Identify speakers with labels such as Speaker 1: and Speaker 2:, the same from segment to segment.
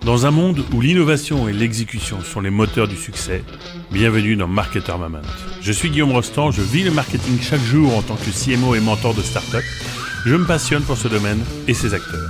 Speaker 1: Dans un monde où l'innovation et l'exécution sont les moteurs du succès, bienvenue dans Marketer Moment. Je suis Guillaume Rostand, je vis le marketing chaque jour en tant que CMO et mentor de start-up. Je me passionne pour ce domaine et ses acteurs.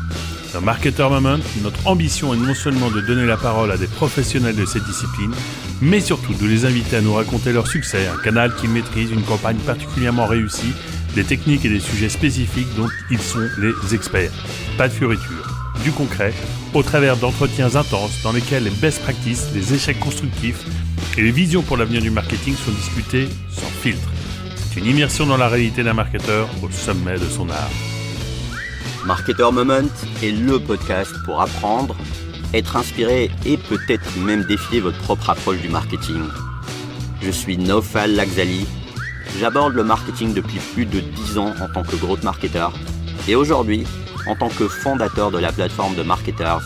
Speaker 1: Dans Marketer Moment, notre ambition est non seulement de donner la parole à des professionnels de cette discipline, mais surtout de les inviter à nous raconter leur succès, un canal qu'ils maîtrisent, une campagne particulièrement réussie, des techniques et des sujets spécifiques dont ils sont les experts. Pas de fioritures, du concret, au travers d'entretiens intenses dans lesquels les best practices, les échecs constructifs et les visions pour l'avenir du marketing sont discutés sans filtre. C'est une immersion dans la réalité d'un marketeur au sommet de son art.
Speaker 2: Marketer Moment est le podcast pour apprendre, être inspiré et peut-être même défier votre propre approche du marketing. Je suis Naufal Lakzali, j'aborde le marketing depuis plus de 10 ans en tant que growth marketer et aujourd'hui en tant que fondateur de la plateforme de marketers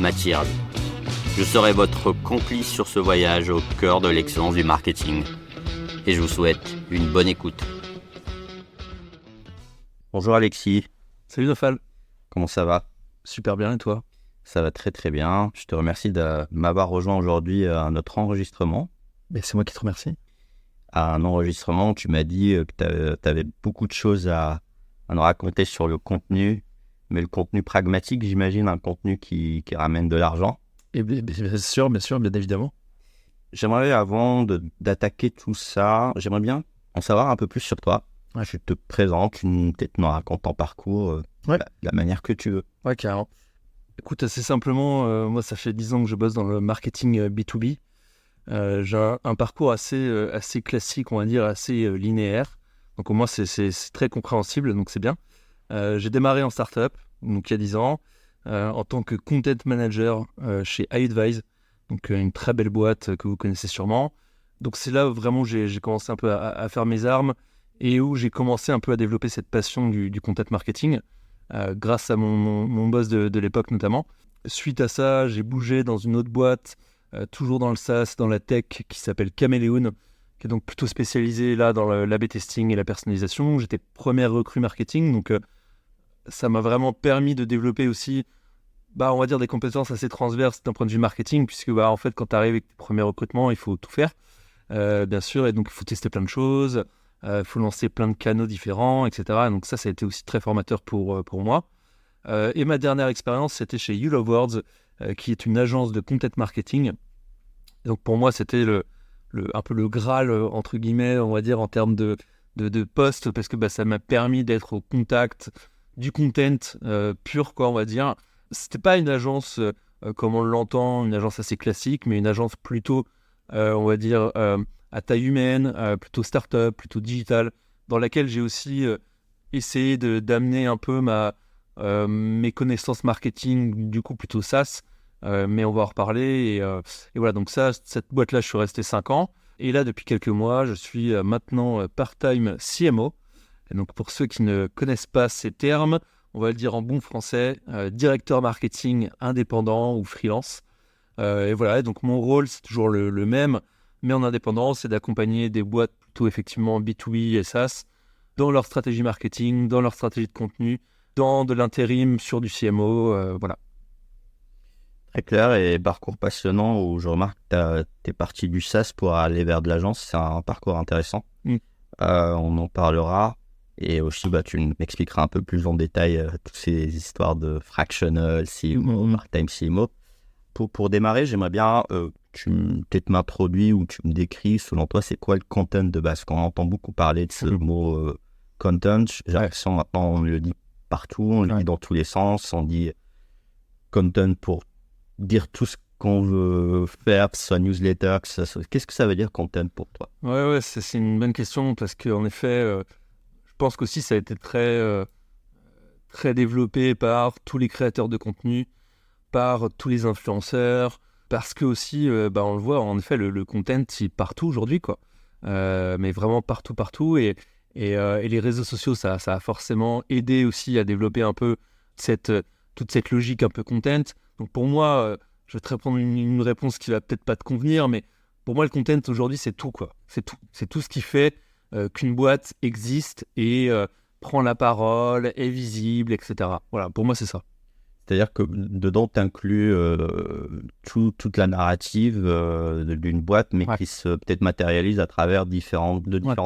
Speaker 2: Mathird. Je serai votre complice sur ce voyage au cœur de l'excellence du marketing et je vous souhaite une bonne écoute. Bonjour Alexis.
Speaker 3: Salut Naufal.
Speaker 2: Comment ça va?
Speaker 3: Super bien, et toi?
Speaker 2: Ça va très très bien. Je te remercie de m'avoir rejoint aujourd'hui à notre enregistrement.
Speaker 3: Mais c'est moi qui te remercie.
Speaker 2: À un enregistrement, tu m'as dit que tu avais beaucoup de choses à nous raconter sur le contenu, mais le contenu pragmatique, j'imagine, un contenu qui ramène de l'argent.
Speaker 3: Et bien sûr, bien évidemment.
Speaker 2: J'aimerais, avant d'attaquer tout ça, j'aimerais bien en savoir un peu plus sur toi.
Speaker 3: Ouais.
Speaker 2: Je te présente, peut-être nous raconte ton parcours, la manière que tu veux.
Speaker 3: Ouais, carrément. Écoute, assez simplement, moi, ça fait 10 ans que je bosse dans le marketing B2B. J'ai un parcours assez classique, on va dire, assez linéaire. Donc, au moins, c'est très compréhensible, donc c'est bien. J'ai démarré en startup, donc il y a 10 ans, en tant que content manager chez iAdvise, donc une très belle boîte que vous connaissez sûrement. Donc, c'est là où vraiment j'ai commencé un peu à faire mes armes et où j'ai commencé un peu à développer cette passion du content marketing, grâce à mon boss de l'époque notamment. Suite à ça, j'ai bougé dans une autre boîte, toujours dans le SaaS, dans la tech, qui s'appelle Caméléon, qui est donc plutôt spécialisée là dans l'A/B testing et la personnalisation. J'étais première recrue marketing, donc ça m'a vraiment permis de développer aussi, on va dire, des compétences assez transverses d'un point de vue marketing, puisque en fait, quand tu arrives avec tes premiers recrutements, il faut tout faire, bien sûr, et donc il faut tester plein de choses, il faut lancer plein de canaux différents, etc. Donc ça a été aussi très formateur pour moi. Et ma dernière expérience, c'était chez You Love Words, qui est une agence de content marketing. Et donc pour moi, c'était un peu le Graal, entre guillemets, on va dire, en termes de poste, parce que ça m'a permis d'être au contact du content pur, quoi, on va dire. C'était pas une agence comme on l'entend, une agence assez classique, mais une agence plutôt, on va dire, à taille humaine, plutôt start-up, plutôt digital, dans laquelle j'ai aussi essayé d'amener un peu mes connaissances marketing, du coup plutôt SaaS, mais on va en reparler. Et voilà, donc cette boîte-là, je suis resté 5 ans. Et là, depuis quelques mois, je suis maintenant part-time CMO. Et donc, pour ceux qui ne connaissent pas ces termes, on va le dire en bon français, directeur marketing indépendant ou freelance. Et voilà, et donc mon rôle, c'est toujours le même, mais en indépendant, c'est d'accompagner des boîtes plutôt effectivement B2B et SaaS dans leur stratégie marketing, dans leur stratégie de contenu, dans de l'intérim sur du CMO, voilà.
Speaker 2: Très clair et parcours passionnant où je remarque que tu es parti du SaaS pour aller vers de l'agence. C'est un parcours intéressant. On en parlera. Et aussi, tu m'expliqueras un peu plus en détail toutes ces histoires de fractional, CMO, part-time CMO. Pour démarrer, j'aimerais bien tu peut-être m'introduis ou tu me décris, selon toi, c'est quoi le content de base? Quand on entend beaucoup parler de ce mot content, j'ai l'impression maintenant on le dit partout, on le dit dans tous les sens, on dit content pour dire tout ce qu'on veut faire, que ce soit newsletter, qu'est-ce que ça veut dire content pour toi?
Speaker 3: Ouais, c'est une bonne question parce qu'en effet, je pense qu'aussi ça a été très développé par tous les créateurs de contenu, par tous les influenceurs, parce que aussi, on le voit, en effet, le content, c'est partout aujourd'hui, quoi. Mais vraiment partout. Et les réseaux sociaux, ça a forcément aidé aussi à développer un peu toute cette logique un peu content. Donc pour moi, je vais te répondre une réponse qui va peut-être pas te convenir, mais pour moi, le content aujourd'hui, c'est tout, quoi. C'est tout. C'est tout ce qui fait qu'une boîte existe et prend la parole, est visible, etc. Voilà, pour moi, c'est ça.
Speaker 2: C'est-à-dire que dedans, tu inclus toute la narrative d'une boîte, mais qui se peut-être matérialise à travers différentes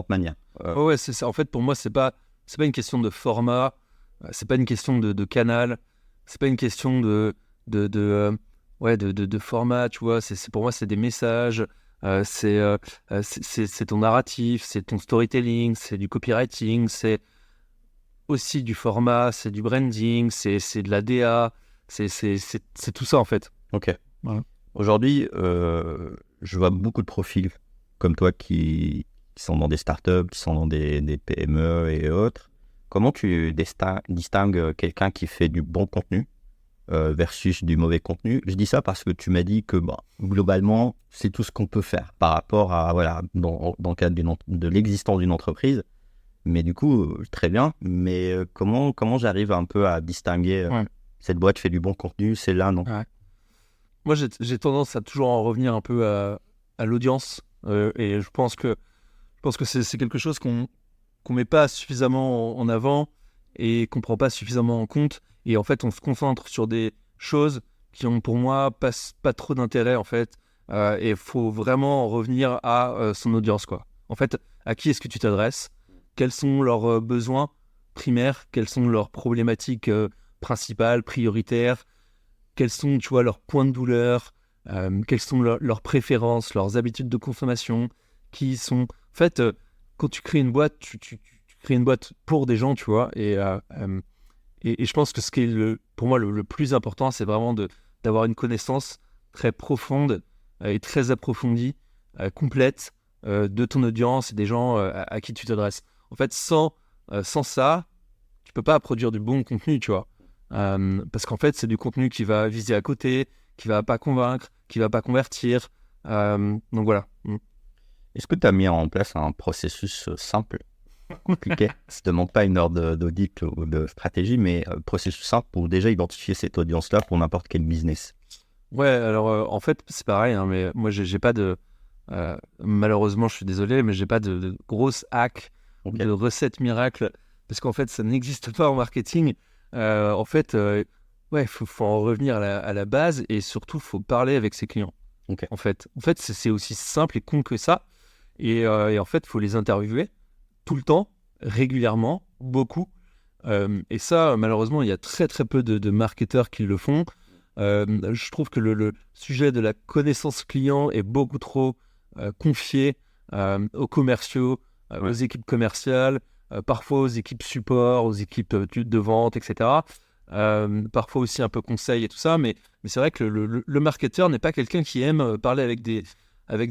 Speaker 2: manières.
Speaker 3: Ouais, c'est ça. En fait, pour moi, c'est pas une question de format, c'est pas une question de canal, c'est pas une question de format, tu vois. Pour moi, c'est des messages, c'est ton narratif, c'est ton storytelling, c'est du copywriting, c'est aussi du format, c'est du branding, c'est de la DA, c'est tout ça en fait.
Speaker 2: Ok.
Speaker 3: Voilà.
Speaker 2: Aujourd'hui, je vois beaucoup de profils comme toi qui sont dans des startups, qui sont dans des PME et autres. Comment tu distingues quelqu'un qui fait du bon contenu versus du mauvais contenu? Je dis ça parce que tu m'as dit que globalement, c'est tout ce qu'on peut faire par rapport à, dans le cadre de l'existence d'une entreprise. Mais du coup, très bien. Mais comment j'arrive un peu à distinguer cette boîte fait du bon contenu, celle-là, non?
Speaker 3: Moi, j'ai tendance à toujours en revenir un peu à l'audience. Et je pense que c'est quelque chose qu'on met pas suffisamment en avant et qu'on prend pas suffisamment en compte. Et en fait, on se concentre sur des choses qui ont, pour moi, pas trop d'intérêt, en fait. Et il faut vraiment en revenir à son audience, quoi. En fait, à qui est-ce que tu t'adresses? Quels sont leurs besoins primaires? Quelles sont leurs problématiques principales, prioritaires? Quels sont, tu vois, leurs points de douleur? Quelles sont leurs préférences, leurs habitudes de consommation? Qui sont... En fait, quand tu crées une boîte, tu crées une boîte pour des gens, tu vois. Et je pense que ce qui est, pour moi, le plus important, c'est vraiment d'avoir une connaissance très profonde et très approfondie, complète, de ton audience et des gens à qui tu t'adresses. En fait, sans ça, tu peux pas produire du bon contenu, tu vois. Parce qu'en fait, c'est du contenu qui va viser à côté, qui va pas convaincre, qui va pas convertir. Donc voilà.
Speaker 2: Est-ce que tu as mis en place un processus simple, compliqué? Ça ne demande pas une heure d'audit ou de stratégie, mais processus simple pour déjà identifier cette audience-là pour n'importe quel business.
Speaker 3: Ouais, alors en fait, c'est pareil, hein, mais moi, j'ai pas de... malheureusement, je suis désolé, mais j'ai pas de grosses hacks, de recettes miracles, parce qu'en fait, ça n'existe pas en marketing. En fait, faut en revenir à la base et surtout, faut parler avec ses clients. En fait, c'est aussi simple et con que ça. Et en fait, faut les interviewer tout le temps, régulièrement, beaucoup. Et ça, malheureusement, il y a très très peu de marketeurs qui le font. Je trouve que le sujet de la connaissance client est beaucoup trop confié aux commerciaux, aux équipes commerciales, parfois aux équipes support, aux équipes de vente, etc. Parfois aussi un peu conseil et tout ça, mais c'est vrai que le marketeur n'est pas quelqu'un qui aime parler avec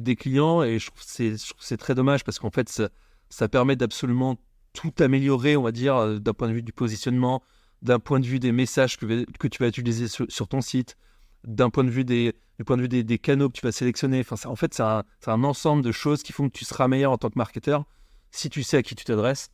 Speaker 3: des clients, et je trouve que c'est très dommage, parce qu'en fait ça permet d'absolument tout améliorer, on va dire, d'un point de vue du positionnement, d'un point de vue des messages que tu vas utiliser sur ton site, d'un point de vue du point de vue des canaux que tu vas sélectionner. Enfin, en fait, c'est un ensemble de choses qui font que tu seras meilleur en tant que marketeur si tu sais à qui tu t'adresses.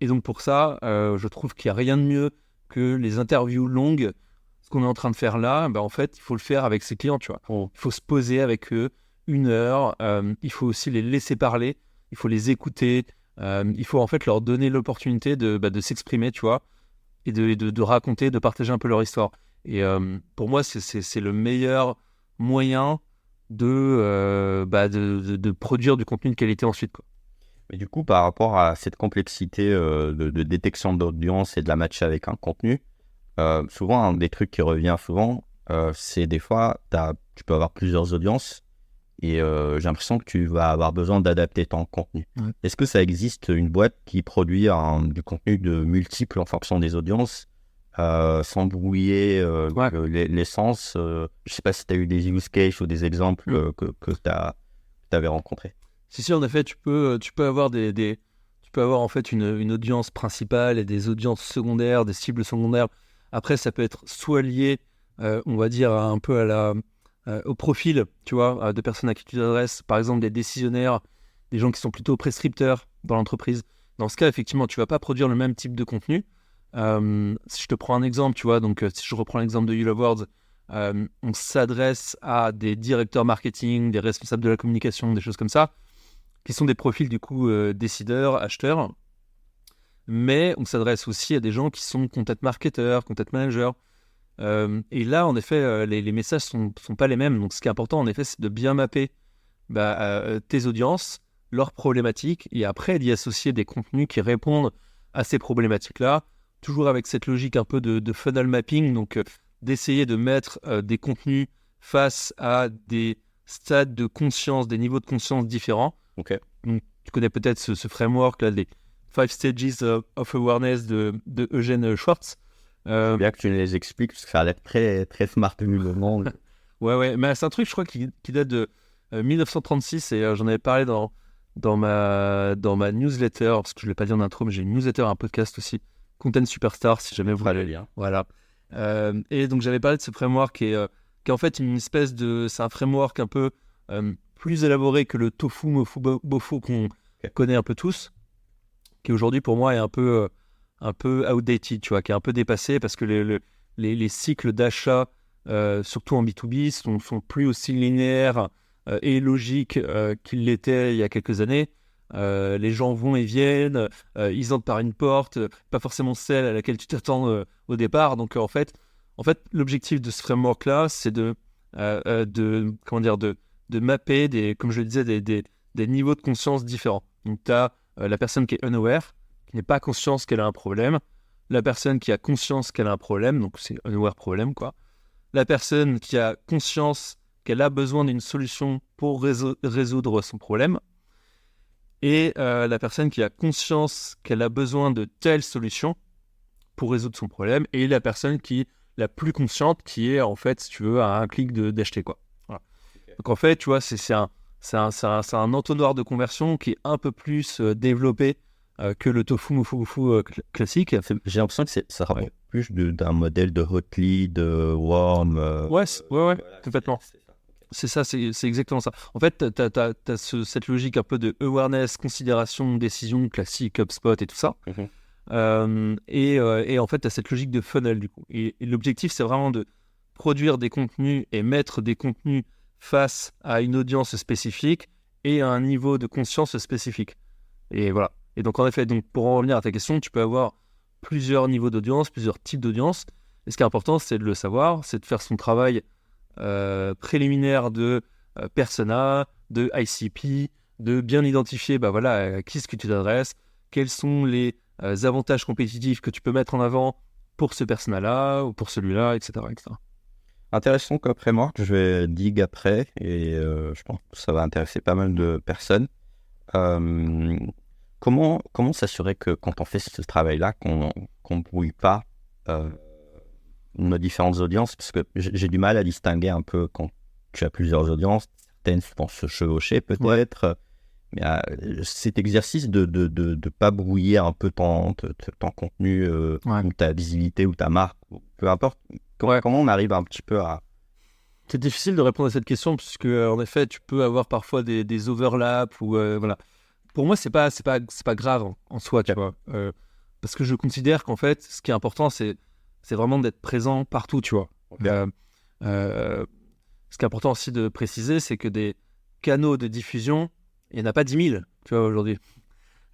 Speaker 3: Et donc pour ça, je trouve qu'il n'y a rien de mieux que les interviews longues. Ce qu'on est en train de faire là, en fait, il faut le faire avec ses clients, tu vois. Il faut se poser avec eux 1 heure. Il faut aussi les laisser parler. Il faut les écouter. Il faut en fait leur donner l'opportunité de s'exprimer, tu vois, et de raconter, de partager un peu leur histoire. Et pour moi, c'est le meilleur moyen de produire du contenu de qualité ensuite, quoi.
Speaker 2: Mais du coup, par rapport à cette complexité de détection d'audience et de la matcher avec un contenu, souvent, un des trucs qui revient souvent, c'est des fois, tu peux avoir plusieurs audiences et j'ai l'impression que tu vas avoir besoin d'adapter ton contenu. Ouais. Est-ce que ça existe une boîte qui produit du contenu de multiples en fonction des audiences sans brouiller l'essence? Je ne sais pas si tu as eu des use cases ou des exemples que tu avais rencontrés.
Speaker 3: Si, en effet, tu peux avoir tu peux avoir en fait une audience principale et des audiences secondaires, des cibles secondaires. Après, ça peut être soit lié, on va dire, un peu au profil, tu vois, de personnes à qui tu t'adresses. Par exemple, des décisionnaires, des gens qui sont plutôt prescripteurs dans l'entreprise. Dans ce cas, effectivement, tu vas pas produire le même type de contenu. Si je te prends un exemple, tu vois, donc si je reprends l'exemple de You Love Words, on s'adresse à des directeurs marketing, des responsables de la communication, des choses comme ça, qui sont des profils du coup décideurs, acheteurs, mais on s'adresse aussi à des gens qui sont content marketeurs, content managers, Et là, en effet, les messages sont pas les mêmes. Donc, ce qui est important, en effet, c'est de bien mapper tes audiences, leurs problématiques, et après d'y associer des contenus qui répondent à ces problématiques-là, toujours avec cette logique un peu de funnel mapping, donc d'essayer de mettre des contenus face à des stades de conscience, des niveaux de conscience différents.
Speaker 2: Ok.
Speaker 3: Donc, tu connais peut-être ce framework-là, les 5 Stages of Awareness de Eugène Schwartz.
Speaker 2: Bien que tu les expliques, parce que ça a l'air très, très smart vu le nom.
Speaker 3: Ouais, mais c'est un truc, je crois, qui date de 1936, et j'en avais parlé dans ma newsletter, parce que je ne l'ai pas dit en intro, mais j'ai une newsletter, un podcast aussi, Content Superstar, si jamais vous
Speaker 2: voulez le lien.
Speaker 3: Voilà. Et donc, j'avais parlé de ce framework qui est en fait une espèce de... C'est un framework un peu plus élaboré que le tofu, mofu, bofu qu'on connaît un peu tous, qui aujourd'hui, pour moi, est un peu outdated, tu vois, qui est un peu dépassé, parce que les cycles d'achat, surtout en B2B, sont plus aussi linéaires et logiques qu'ils l'étaient il y a quelques années. Les gens vont et viennent, ils entrent par une porte, pas forcément celle à laquelle tu t'attends au départ. Donc en fait, l'objectif de ce framework-là, c'est de mapper, comme je le disais, des niveaux de conscience différents. Donc tu as la personne qui est unaware, qui n'est pas consciente qu'elle a un problème, la personne qui a conscience qu'elle a un problème, donc c'est unaware problème, quoi. La personne qui a conscience qu'elle a besoin d'une solution pour résoudre son problème, et la personne qui a conscience qu'elle a besoin de telle solution pour résoudre son problème, et la personne qui est la plus consciente, qui est en fait, si tu veux, à un clic d'acheter, quoi. Voilà. Okay. Donc en fait, tu vois, c'est un entonnoir de conversion qui est un peu plus développé que le tofu mofu classique.
Speaker 2: J'ai l'impression que ça rapporte plus d'un modèle de hot lead, warm.
Speaker 3: Ouais, complètement. C'est ça, c'est exactement ça. En fait, tu as cette logique un peu de awareness, considération, décision classique, HubSpot et tout ça. Et en fait, tu as cette logique de funnel, du coup. Et l'objectif, c'est vraiment de produire des contenus et mettre des contenus face à une audience spécifique et à un niveau de conscience spécifique. Et voilà. Et donc, en effet, pour en revenir à ta question, tu peux avoir plusieurs niveaux d'audience, plusieurs types d'audience. Et ce qui est important, c'est de le savoir, c'est de faire son travail préliminaire de persona, de ICP, de bien identifier à qui est-ce que tu t'adresses, quels sont les avantages compétitifs que tu peux mettre en avant pour ce persona-là ou pour celui-là, etc.
Speaker 2: Intéressant comme framework, je vais dig après et je pense que ça va intéresser pas mal de personnes. Comment s'assurer que quand on fait ce travail-là, qu'on ne brouille pas nos différentes audiences, parce que j'ai du mal à distinguer un peu quand tu as plusieurs audiences, certaines vont se chevaucher peut-être, mais cet exercice de pas brouiller un peu ton contenu, ou ta visibilité ou ta marque, peu importe, comment on arrive un petit peu à...
Speaker 3: C'est difficile de répondre à cette question, puisque en effet, tu peux avoir parfois des overlaps, ou voilà. Pour moi, c'est pas grave en soi, tu vois, parce que je considère qu'en fait, ce qui est important, c'est vraiment d'être présent partout, tu vois. Ce qui est important aussi de préciser, c'est que des canaux de diffusion, il n'y en a pas 10 000, tu vois, aujourd'hui.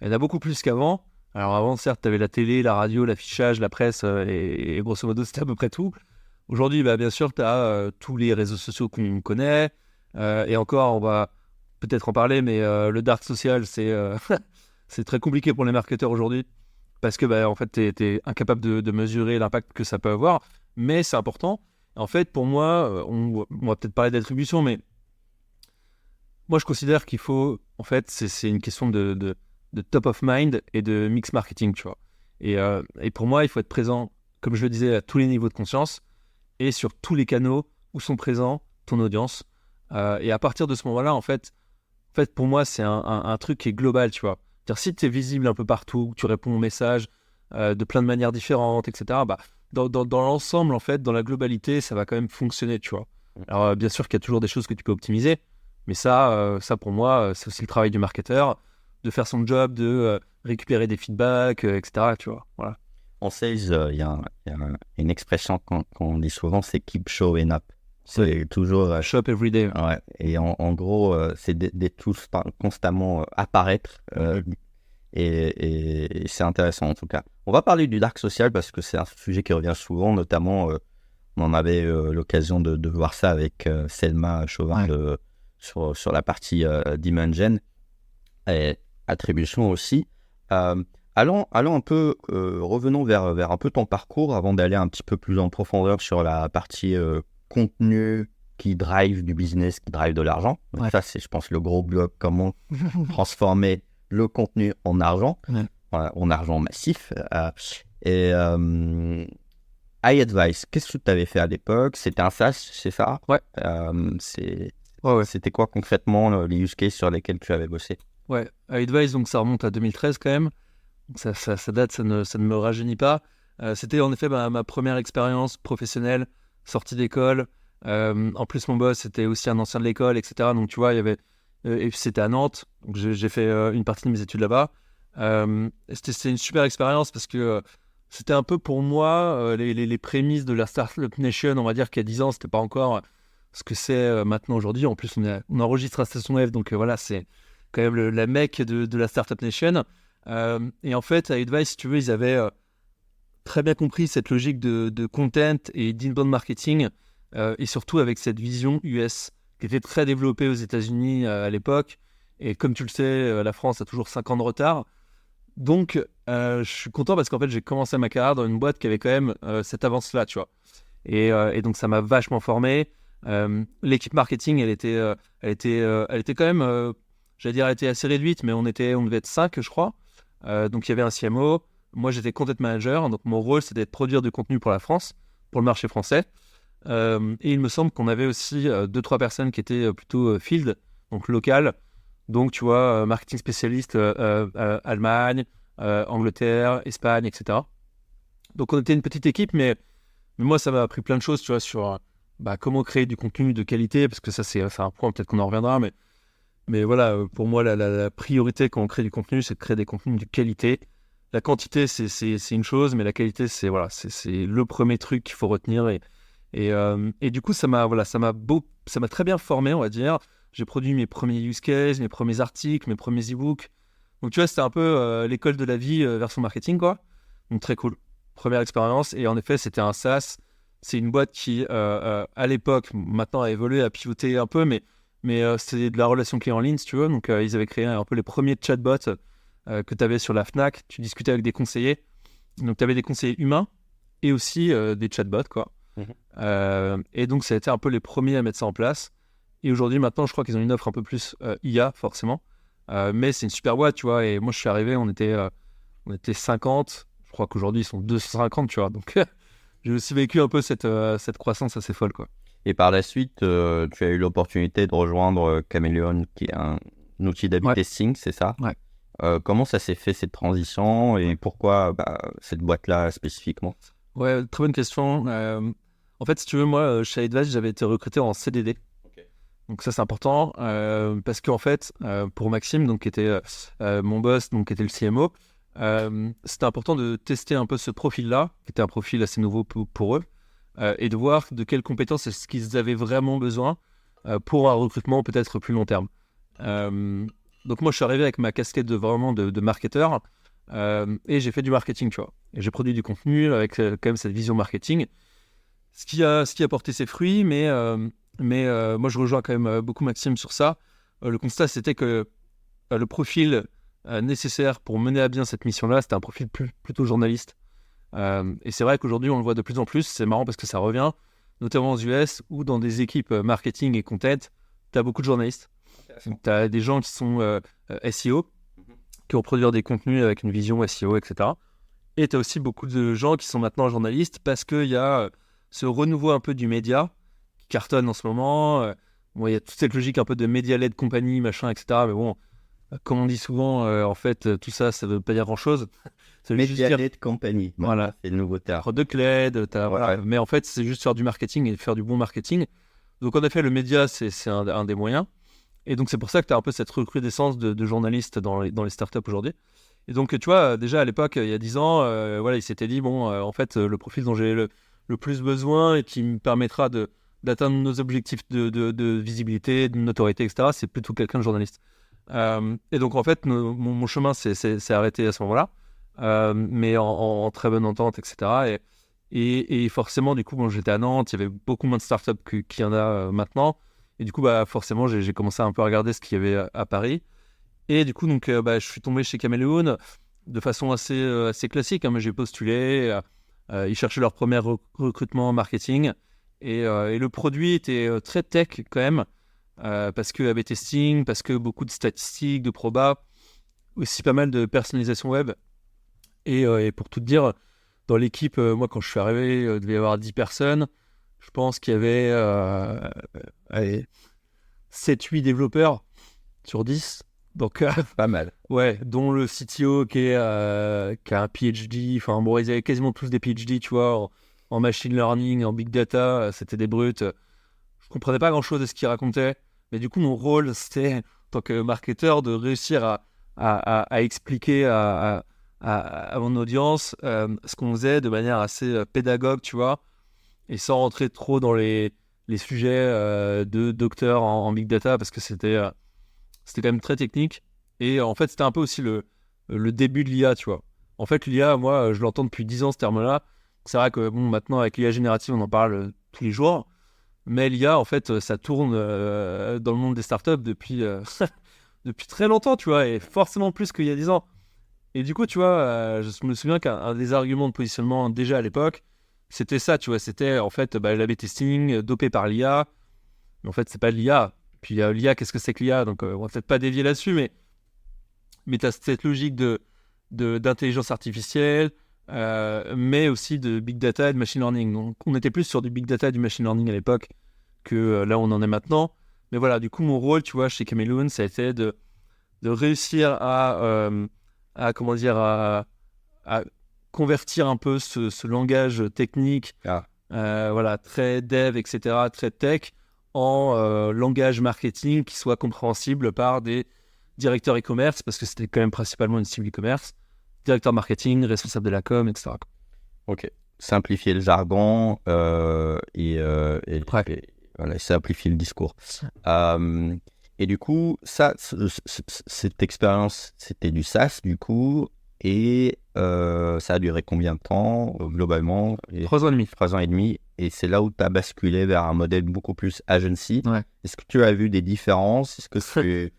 Speaker 3: Il y en a beaucoup plus qu'avant. Alors avant, certes, tu avais la télé, la radio, l'affichage, la presse, et grosso modo, c'était à peu près tout. Aujourd'hui, bien sûr, tu as tous les réseaux sociaux qu'on connaît, et encore, on va peut-être en parler, mais le dark social, c'est très compliqué pour les marketeurs aujourd'hui, parce que en fait, tu es incapable de mesurer l'impact que ça peut avoir, mais c'est important. En fait, pour moi, on va peut-être parler d'attribution, mais moi, je considère qu'il faut, en fait, c'est une question de top of mind et de mix marketing, tu vois. Et pour moi, il faut être présent, comme je le disais, à tous les niveaux de conscience et sur tous les canaux où sont présents ton audience. Et à partir de ce moment-là, en fait, pour moi, c'est un truc qui est global, tu vois. C'est-à-dire, si tu es visible un peu partout, tu réponds aux messages de plein de manières différentes, etc., dans l'ensemble, en fait, dans la globalité, ça va quand même fonctionner, tu vois. Alors, bien sûr qu'il y a toujours des choses que tu peux optimiser, mais ça pour moi, c'est aussi le travail du marketeur, de faire son job, de récupérer des feedbacks, etc., tu vois. Voilà.
Speaker 2: En sales, il y a une expression qu'on dit souvent, c'est « keep showing up ». C'est toujours...
Speaker 3: Shop every day.
Speaker 2: Ouais. Et en gros, c'est d'être tous constamment apparaître. Et c'est intéressant en tout cas. On va parler du dark social parce que c'est un sujet qui revient souvent, notamment On en avait l'occasion de voir ça avec Selma Chauvin sur la partie Dimension et attribution aussi. Allons un peu, revenons vers un peu ton parcours avant d'aller un petit peu plus en profondeur sur la partie contenu qui drive du business, qui drive de l'argent. Donc ça, c'est, je pense, le gros bloc, comment transformer le contenu en argent, en argent massif. iAdvice, qu'est-ce que tu avais fait à l'époque? C'était un SaaS, c'est ça?
Speaker 3: Ouais.
Speaker 2: C'était quoi concrètement les use cases sur lesquels tu avais bossé?
Speaker 3: Ouais, iAdvice, donc ça remonte à 2013 quand même. Donc ça date, ça ne me rajeunit pas. C'était en effet ma première expérience professionnelle, sortie d'école. En plus, mon boss était aussi un ancien de l'école, etc. Donc tu vois, il y avait... et puis c'était à Nantes, donc j'ai fait une partie de mes études là-bas. C'était une super expérience parce que c'était un peu pour moi les prémices de la Startup Nation, on va dire qu'il y a 10 ans, c'était pas encore ce que c'est maintenant aujourd'hui. En plus, on enregistre à Station F, donc voilà, c'est quand même la mecque de la Startup Nation. Et en fait, à iAdvice, si tu veux, ils avaient très bien compris cette logique de content et d'inbound marketing, et surtout avec cette vision US qui était très développée aux États-Unis à l'époque. Et comme tu le sais, la France a toujours 5 ans de retard. Donc, je suis content parce qu'en fait, j'ai commencé ma carrière dans une boîte qui avait quand même cette avance-là, tu vois. Et donc, ça m'a vachement formé. L'équipe marketing, elle était quand même, j'allais dire, elle était assez réduite, mais on devait être 5, je crois. Donc, il y avait un CMO. Moi, j'étais content manager. Donc, mon rôle, c'était de produire du contenu pour la France, pour le marché français. Et il me semble qu'on avait aussi 2-3 personnes qui étaient plutôt field, donc local. Donc, tu vois, marketing spécialiste Allemagne, Angleterre, Espagne, etc. Donc, on était une petite équipe, mais moi, ça m'a appris plein de choses, tu vois, sur comment créer du contenu de qualité, parce que ça, c'est un point, peut-être qu'on en reviendra, mais voilà, pour moi, la priorité quand on crée du contenu, c'est de créer des contenus de qualité. La quantité, c'est une chose, mais la qualité, c'est le premier truc qu'il faut retenir. Et du coup, ça m'a très bien formé, on va dire. J'ai produit mes premiers use cases, mes premiers articles, mes premiers e-books. Donc, tu vois, c'était un peu l'école de la vie version marketing, quoi. Donc, très cool. Première expérience. Et en effet, c'était un SaaS. C'est une boîte qui, à l'époque, maintenant a évolué, a pivoté un peu, mais c'était de la relation client en ligne, si tu veux. Donc, ils avaient créé un peu les premiers chatbots que tu avais sur la Fnac. Tu discutais avec des conseillers. Donc, tu avais des conseillers humains et aussi des chatbots, quoi. Et donc, ça a été un peu les premiers à mettre ça en place. Et aujourd'hui, maintenant, je crois qu'ils ont une offre un peu plus IA, forcément. Mais c'est une super boîte, tu vois. Et moi, je suis arrivé, on était 50. Je crois qu'aujourd'hui, ils sont 250, tu vois. Donc, j'ai aussi vécu un peu cette croissance assez folle, quoi.
Speaker 2: Et par la suite, tu as eu l'opportunité de rejoindre Chameleon, qui est un outil d'A/B testing, c'est ça?
Speaker 3: Ouais.
Speaker 2: Comment ça s'est fait, cette transition, et pourquoi cette boîte-là spécifiquement?
Speaker 3: Ouais, très bonne question. En fait, si tu veux, moi, chez iAdvice, j'avais été recruté en CDD. Donc ça, c'est important parce qu'en fait, pour Maxime, donc, qui était mon boss, donc, qui était le CMO, c'était important de tester un peu ce profil-là, qui était un profil assez nouveau pour eux, et de voir de quelles compétences est-ce qu'ils avaient vraiment besoin pour un recrutement peut-être plus long terme. Donc moi, je suis arrivé avec ma casquette de marketeur et j'ai fait du marketing, tu vois. Et j'ai produit du contenu avec quand même cette vision marketing, ce qui a porté ses fruits, mais moi, je rejoins quand même beaucoup Maxime sur ça. Le constat, c'était que le profil nécessaire pour mener à bien cette mission-là, c'était un profil plutôt journaliste. Et c'est vrai qu'aujourd'hui, on le voit de plus en plus. C'est marrant parce que ça revient, notamment aux US, où dans des équipes marketing et content, tu as beaucoup de journalistes. Tu as des gens qui sont SEO, qui vont produire des contenus avec une vision SEO, etc. Et tu as aussi beaucoup de gens qui sont maintenant journalistes parce qu'il y a ce renouveau un peu du média qui cartonne en ce moment. Il y a toute cette logique un peu de média-led compagnie, machin, etc. Mais bon, comme on dit souvent, en fait, tout ça, ça ne veut pas dire grand-chose.
Speaker 2: Média-led compagnie,
Speaker 3: voilà.
Speaker 2: C'est le nouveau terme.
Speaker 3: Product-led, voilà. Mais en fait, c'est juste faire du marketing et faire du bon marketing. Donc, en effet, le média, c'est un des moyens. Et donc, c'est pour ça que tu as un peu cette recrudescence de journalistes dans les startups aujourd'hui. Et donc, tu vois, déjà à l'époque, il y a 10 ans, il s'était dit, en fait, le profil dont j'ai le plus besoin et qui me permettra d'atteindre nos objectifs de visibilité, de notoriété, etc., c'est plutôt quelqu'un de journaliste. Et donc, en fait, mon chemin s'est arrêté à ce moment-là, mais en très bonne entente, etc. Et forcément, du coup, bon, j'étais à Nantes, il y avait beaucoup moins de startups qu'il y en a maintenant. Et du coup, forcément, j'ai commencé à un peu à regarder ce qu'il y avait à Paris. Et du coup, donc, je suis tombé chez Caméléon de façon assez classique. Hein, mais j'ai postulé. Ils cherchaient leur premier recrutement en marketing. Et le produit était très tech quand même. Parce que A/B testing, parce que beaucoup de statistiques, de proba, aussi pas mal de personnalisation web. Et pour tout te dire, dans l'équipe, moi quand je suis arrivé, il devait y avoir 10 personnes. Je pense qu'il y avait 7-8 développeurs sur 10. Donc,
Speaker 2: Pas mal.
Speaker 3: ouais, dont le CTO qui a un PhD. Enfin, bon, ils avaient quasiment tous des PhD, tu vois, en machine learning, en big data. C'était des brutes. Je comprenais pas grand-chose de ce qu'ils racontaient. Mais du coup, mon rôle, c'était, en tant que marketeur, de réussir à expliquer à mon audience ce qu'on faisait de manière assez pédagogue, tu vois, et sans rentrer trop dans les sujets de docteur en big data, parce que c'était quand même très technique. Et en fait, c'était un peu aussi le début de l'IA, tu vois. En fait, l'IA, moi, je l'entends depuis 10 ans, ce terme-là. C'est vrai que, bon, maintenant, avec l'IA générative, on en parle tous les jours. Mais l'IA, en fait, ça tourne dans le monde des startups depuis, depuis très longtemps, tu vois, et forcément plus qu'il y a 10 ans. Et du coup, tu vois, je me souviens qu'un des arguments de positionnement déjà à l'époque, c'était ça, tu vois, c'était en fait l'A/B testing dopé par l'IA. Mais en fait, c'est pas de l'IA. Puis l'IA, qu'est-ce que c'est que l'IA? Donc, on va peut-être pas dévier là-dessus, mais tu as cette logique d'intelligence artificielle, mais aussi de big data et de machine learning. Donc, on était plus sur du big data et du machine learning à l'époque que là, on en est maintenant. Mais voilà, du coup, mon rôle, tu vois, chez Caméléon, ça a été de réussir comment dire, à convertir un peu ce langage technique, voilà, très dev, etc., très tech, en langage marketing qui soit compréhensible par des directeurs e-commerce, parce que c'était quand même principalement une cible e-commerce, directeur marketing, responsable de la com, etc.
Speaker 2: Ok. Simplifier le jargon et voilà, simplifier le discours. Et du coup, cette expérience, c'était du SaaS, du coup, et ça a duré combien de temps, globalement?
Speaker 3: 3 ans et demi.
Speaker 2: 3 ans et demi, et c'est là où tu as basculé vers un modèle beaucoup plus agency.
Speaker 3: Ouais.
Speaker 2: Est-ce que tu as vu des différences?
Speaker 3: Ouais,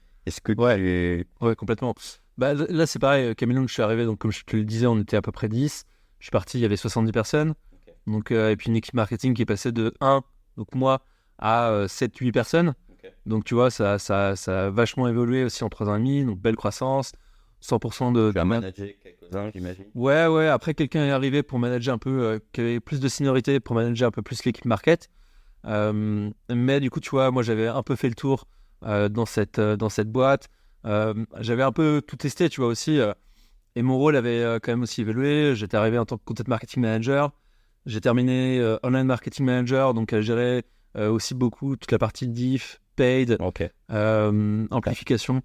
Speaker 3: complètement. Là, c'est pareil, Caméléon, je suis arrivé, donc comme je te le disais, on était à peu près 10. Je suis parti, il y avait 70 personnes. Okay. Donc, et puis une équipe marketing qui est passée de 1, donc moi, à 7-8 personnes. Okay. Donc, tu vois, ça a vachement évolué aussi en 3 ans et demi, donc belle croissance. 100% de...
Speaker 2: Tu as managé quelques-uns, j'imagine.
Speaker 3: Ouais. Après, quelqu'un est arrivé pour manager un peu, qui avait plus de seniorité, pour manager un peu plus l'équipe market. Mais du coup, tu vois, moi, j'avais un peu fait le tour dans cette boîte. J'avais un peu tout testé, tu vois, aussi. Et mon rôle avait quand même aussi évolué. J'étais arrivé en tant que content marketing manager. J'ai terminé online marketing manager, donc à gérer aussi beaucoup toute la partie diff, paid, amplification.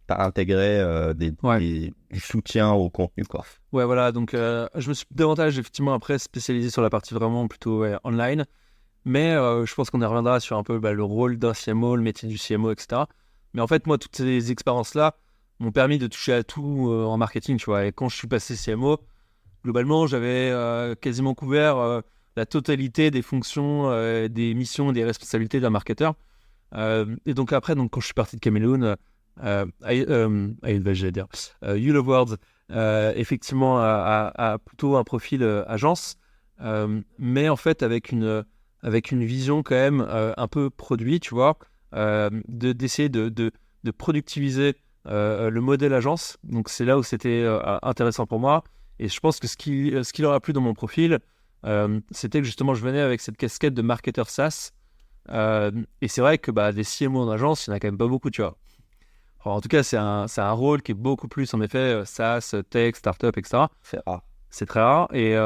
Speaker 2: T'as intégré du soutien au contenu, quoi.
Speaker 3: Ouais, voilà. Donc, je me suis davantage, effectivement, après spécialisé sur la partie vraiment plutôt online. Mais je pense qu'on y reviendra sur un peu le rôle d'un CMO, le métier du CMO, etc. Mais en fait, moi, toutes ces expériences-là m'ont permis de toucher à tout en marketing, tu vois. Et quand je suis passé CMO, globalement, j'avais quasiment couvert la totalité des fonctions, des missions, des responsabilités d'un marketeur. Et donc après, quand je suis parti de Caméléon, You Love Words, effectivement, a plutôt un profil agence, mais en fait avec une vision quand même un peu produit, tu vois, d'essayer de productiviser le modèle agence. Donc c'est là où c'était intéressant pour moi. Et je pense que ce qui leur a plu dans mon profil, c'était que justement je venais avec cette casquette de marketeur SaaS. Et c'est vrai que des CMO en agence, il n'y en a quand même pas beaucoup, tu vois. Alors, en tout cas, c'est un rôle qui est beaucoup plus, en effet, SaaS, tech, startup, etc.
Speaker 2: C'est rare.
Speaker 3: C'est très rare. Et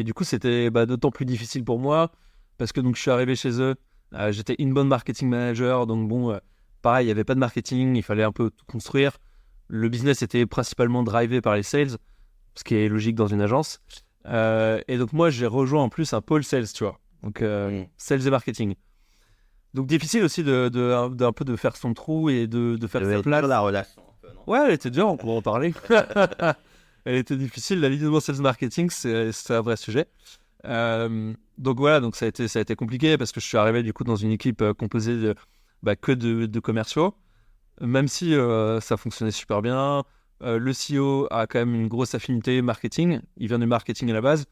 Speaker 3: du coup, c'était d'autant plus difficile pour moi parce que donc, je suis arrivé chez eux. J'étais inbound marketing manager. Donc, bon, pareil, il n'y avait pas de marketing. Il fallait un peu tout construire. Le business était principalement drivé par les sales, ce qui est logique dans une agence. Et donc, moi, j'ai rejoint en plus un pôle sales, tu vois. Donc, sales et marketing. Donc, difficile aussi d'un peu de faire son trou et de faire sa place.
Speaker 2: La relation un peu, non?
Speaker 3: Ouais, elle était dure, on pourra en parler. Elle était difficile. L'alignement sales marketing, c'est un vrai sujet. Donc voilà, donc ça a été compliqué parce que je suis arrivé du coup dans une équipe composée que de commerciaux. Même si ça fonctionnait super bien, le CEO a quand même une grosse affinité marketing. Il vient du marketing à la base.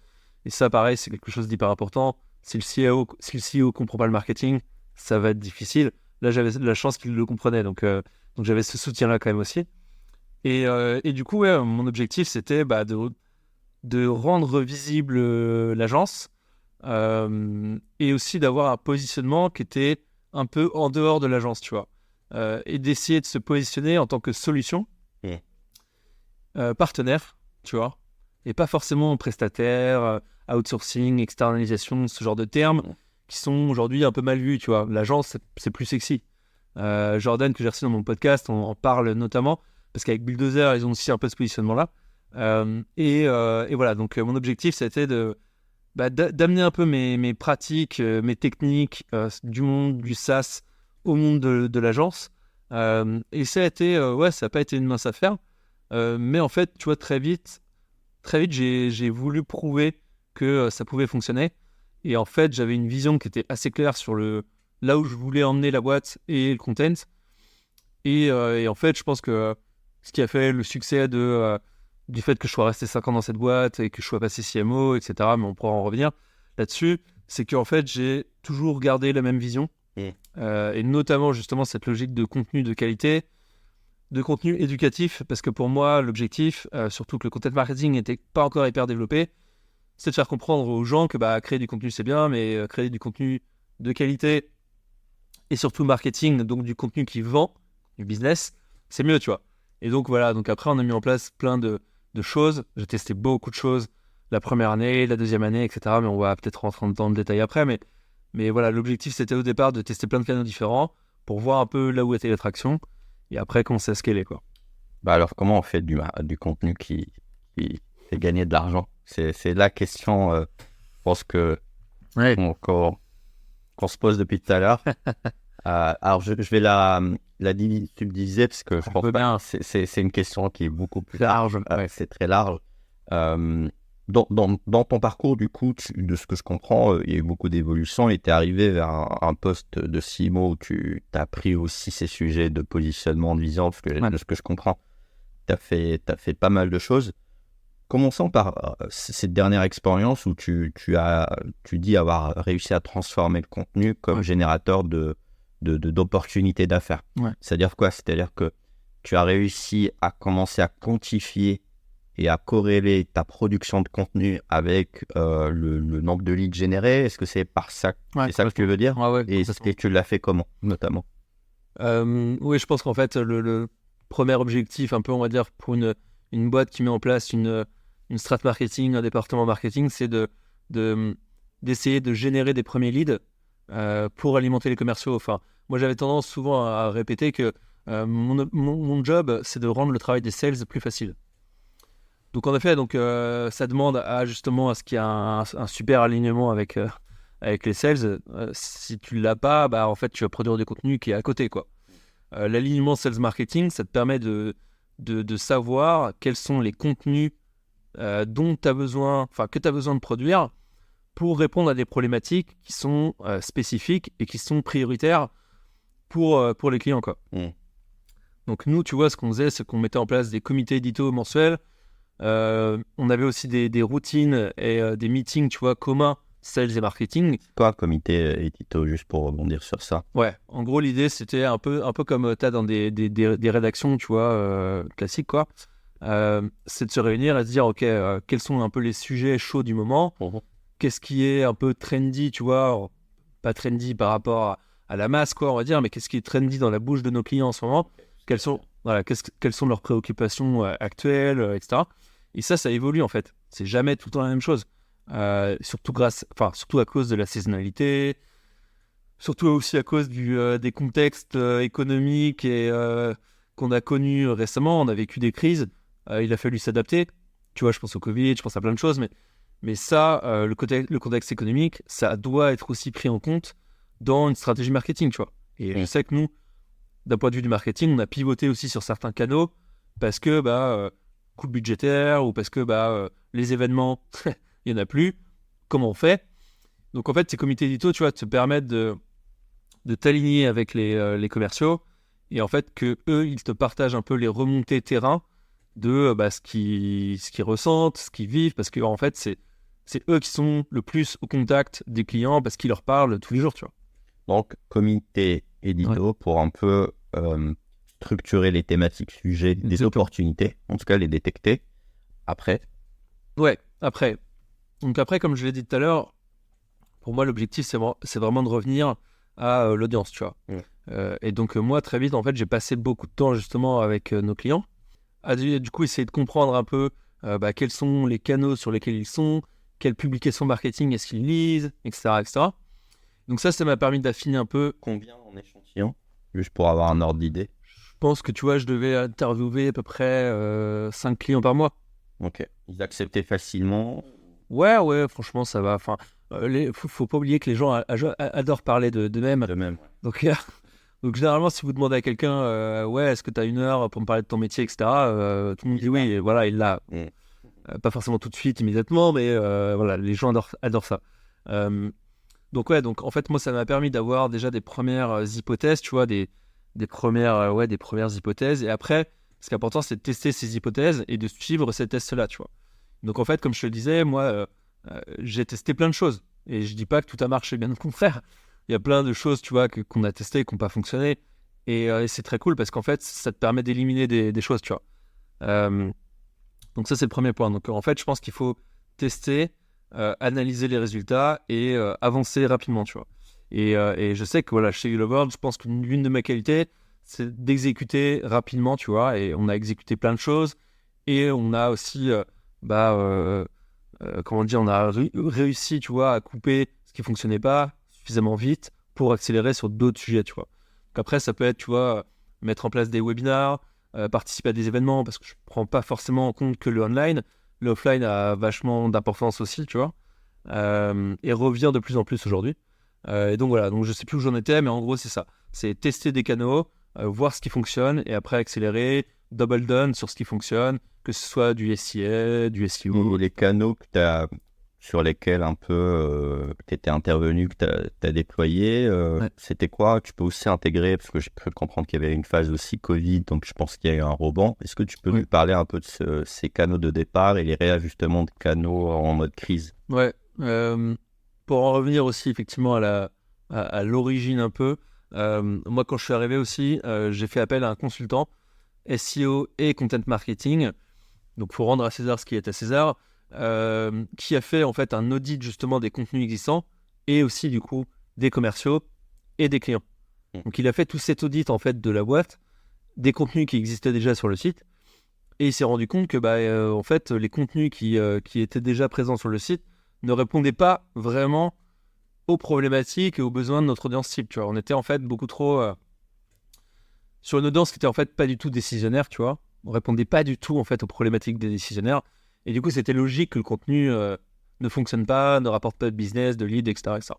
Speaker 3: Et ça, pareil, c'est quelque chose d'hyper important. Si le CEO comprend pas le marketing, ça va être difficile. Là, j'avais la chance qu'il le comprenait. Donc j'avais ce soutien-là quand même aussi. Et du coup, ouais, mon objectif, c'était de rendre visible l'agence et aussi d'avoir un positionnement qui était un peu en dehors de l'agence, tu vois. Et d'essayer de se positionner en tant que solution, partenaire, tu vois, et pas forcément prestataire, outsourcing, externalisation, ce genre de termes qui sont aujourd'hui un peu mal vus, tu vois. L'agence, c'est plus sexy. Jordan, que j'ai reçu dans mon podcast, on en parle notamment, parce qu'avec Bulldozer, ils ont aussi un peu ce positionnement-là. Et voilà, donc mon objectif, c'était d'amener un peu mes pratiques, mes techniques du monde du SaaS au monde de l'agence. Et ça n'a pas été une mince affaire. Mais en fait, tu vois, très vite, j'ai voulu prouver que ça pouvait fonctionner. Et en fait, j'avais une vision qui était assez claire sur là où je voulais emmener la boîte et le content. Et en fait, je pense que ce qui a fait le succès du fait que je sois resté 5 ans dans cette boîte et que je sois passé CMO, etc., mais on pourra en revenir là-dessus, c'est qu'en fait, j'ai toujours gardé la même vision. Et notamment, justement, cette logique de contenu de qualité, de contenu éducatif, parce que pour moi, l'objectif, surtout que le content marketing n'était pas encore hyper développé, c'est de faire comprendre aux gens que créer du contenu, c'est bien, mais créer du contenu de qualité et surtout marketing, donc du contenu qui vend, du business, c'est mieux, tu vois. Et donc voilà, donc après, on a mis en place plein de choses. J'ai testé beaucoup de choses la première année, la deuxième année, etc. Mais on va peut-être rentrer dans le détail après. Mais voilà, l'objectif, c'était au départ de tester plein de canaux différents pour voir un peu là où était l'attraction et après commencer à scaler, quoi.
Speaker 2: Alors, comment on fait du contenu qui fait gagner de l'argent? C'est la question, je pense que qu'on se pose depuis tout à l'heure. Alors, je vais la subdiviser parce que je pense pas, c'est une question qui est beaucoup plus large. C'est très large. Dans ton parcours, du coup, de ce que je comprends, il y a eu beaucoup d'évolutions et tu es arrivé vers un poste de CMO où tu as appris aussi ces sujets de positionnement, de vision, parce que de ce que je comprends, tu as fait pas mal de choses. Commençons par cette dernière expérience où tu dis avoir réussi à transformer le contenu comme générateur d'opportunités d'affaires. C'est-à-dire quoi? C'est-à-dire que tu as réussi à commencer à quantifier et à corréler ta production de contenu avec le nombre de leads générés. Est-ce que c'est par ça, c'est ça que tu veux dire? Et tu l'as fait comment, notamment?
Speaker 3: Oui, je pense qu'en fait, le premier objectif, un peu, on va dire, pour une boîte qui met en place une strat marketing, un département marketing, c'est d'essayer de générer des premiers leads pour alimenter les commerciaux. Enfin, moi, j'avais tendance souvent à répéter que mon job, c'est de rendre le travail des sales plus facile. Donc, en effet, ça demande justement à ce qu'il y ait un super alignement avec les sales. Si tu ne l'as pas, en fait, tu vas produire du contenu qui est à côté, quoi. L'alignement sales marketing, ça te permet de savoir quels sont les contenus dont tu as besoin, que tu as besoin de produire pour répondre à des problématiques qui sont spécifiques et qui sont prioritaires pour les clients, quoi. Donc nous, tu vois, ce qu'on faisait, c'est qu'on mettait en place des comités édito mensuels. On avait aussi des routines et des meetings, tu vois, communs, sales et marketing.
Speaker 2: Quoi, comité édito, juste pour rebondir sur ça?
Speaker 3: Ouais, en gros, l'idée, c'était un peu comme tu as dans des rédactions, tu vois, classiques, quoi. C'est de se réunir et de dire, OK, quels sont un peu les sujets chauds du moment? Qu'est-ce qui est un peu trendy, tu vois? Pas trendy par rapport à la masse, quoi, on va dire, mais qu'est-ce qui est trendy dans la bouche de nos clients en ce moment? Quelles sont leurs préoccupations actuelles, etc. Et ça évolue, en fait. C'est jamais tout le temps la même chose. Surtout à cause de la saisonnalité, surtout aussi à cause des contextes économiques et qu'on a connus récemment. On a vécu des crises, il a fallu s'adapter. Tu vois, je pense au Covid, je pense à plein de choses, mais ça, le contexte économique, ça doit être aussi pris en compte dans une stratégie marketing, tu vois. Et je sais que nous, d'un point de vue du marketing, on a pivoté aussi sur certains canaux parce que coupes budgétaires ou parce que les événements, il n'y en a plus. Comment on fait? Donc en fait, ces comités édito, tu vois, te permettent de t'aligner avec les commerciaux et en fait que eux, ils te partagent un peu les remontées terrain de ce qu'ils ressentent, ce qu'ils vivent, parce que en fait, c'est eux qui sont le plus au contact des clients parce qu'ils leur parlent tous les jours, tu vois.
Speaker 2: Donc, comité édito pour un peu structurer les thématiques sujets, des
Speaker 3: Exactement.
Speaker 2: opportunités, en tout cas les détecter. Après,
Speaker 3: Ouais, après. Donc après, comme je l'ai dit tout à l'heure, pour moi, l'objectif, c'est vraiment de revenir à l'audience, tu vois. Et donc, moi, très vite, en fait, j'ai passé beaucoup de temps, justement, avec nos clients, à du coup, essayer de comprendre un peu quels sont les canaux sur lesquels ils sont, quelles publications marketing est-ce qu'ils lisent, etc., etc. Donc ça m'a permis d'affiner un peu.
Speaker 2: combien en échantillon? Juste pour avoir un ordre d'idée.
Speaker 3: Je pense que, tu vois, je devais interviewer à peu près 5 clients par mois.
Speaker 2: Ok. Ils acceptaient facilement.
Speaker 3: Ouais, franchement, ça va. Enfin, faut pas oublier que les gens adorent parler d'eux-mêmes.
Speaker 2: De même.
Speaker 3: Donc, donc, généralement, si vous demandez à quelqu'un, ouais, est-ce que tu as 1 heure pour me parler de ton métier, etc., tout le monde dit oui, et voilà, il l'a. Pas forcément tout de suite, immédiatement, mais voilà, les gens adorent ça. Donc, ouais, donc en fait, moi, ça m'a permis d'avoir déjà des premières hypothèses, tu vois, des premières hypothèses. Et après, ce qui est important, c'est de tester ces hypothèses et de suivre ces tests-là, tu vois. Donc, en fait, comme je te le disais, moi, j'ai testé plein de choses. Et je dis pas que tout a marché, bien au contraire. Il y a plein de choses, tu vois, qu'on a testées, qui n'ont pas fonctionné. Et c'est très cool parce qu'en fait, ça te permet d'éliminer des choses, tu vois. Donc ça, c'est le premier point. Donc en fait, je pense qu'il faut tester, analyser les résultats et avancer rapidement, tu vois. Et je sais que voilà, chez Hello World, je pense que l'une de mes qualités, c'est d'exécuter rapidement, tu vois. Et on a exécuté plein de choses. Et on a aussi, comment dire, on a réussi, tu vois, à couper ce qui fonctionnait pas suffisamment vite pour accélérer sur d'autres sujets, tu vois. Donc après, ça peut être, tu vois, mettre en place des webinars, participer à des événements, parce que je ne prends pas forcément en compte que le online. Le offline a vachement d'importance aussi, tu vois, et revient de plus en plus aujourd'hui. Et donc voilà, donc je ne sais plus où j'en étais, mais en gros, c'est ça. C'est tester des canaux, voir ce qui fonctionne, et après accélérer, double down sur ce qui fonctionne, que ce soit du SIA, du SEO.
Speaker 2: Les canaux sur lesquels un peu tu étais intervenu, que tu as déployé,
Speaker 3: Ouais.
Speaker 2: c'était quoi? Tu peux aussi intégrer, parce que j'ai cru comprendre qu'il y avait une phase aussi Covid, donc je pense qu'il y a eu un rebond. Est-ce que tu peux nous parler un peu de ces canaux de départ et les réajustements de canaux en mode crise?
Speaker 3: Ouais. Pour en revenir aussi effectivement à l'origine un peu, moi quand je suis arrivé aussi, j'ai fait appel à un consultant SEO et content marketing. Donc il faut rendre à César ce qui est à César, qui a fait en fait un audit justement des contenus existants et aussi du coup des commerciaux et des clients. Donc il a fait tout cet audit en fait de la boîte, des contenus qui existaient déjà sur le site, et il s'est rendu compte que en fait les contenus qui étaient déjà présents sur le site ne répondaient pas vraiment aux problématiques et aux besoins de notre audience cible, tu vois. On était en fait beaucoup trop sur une audience qui était en fait pas du tout décisionnaire, tu vois. On répondait pas du tout en fait aux problématiques des décisionnaires, et du coup c'était logique que le contenu ne fonctionne pas, ne rapporte pas de business, de lead, etc., etc.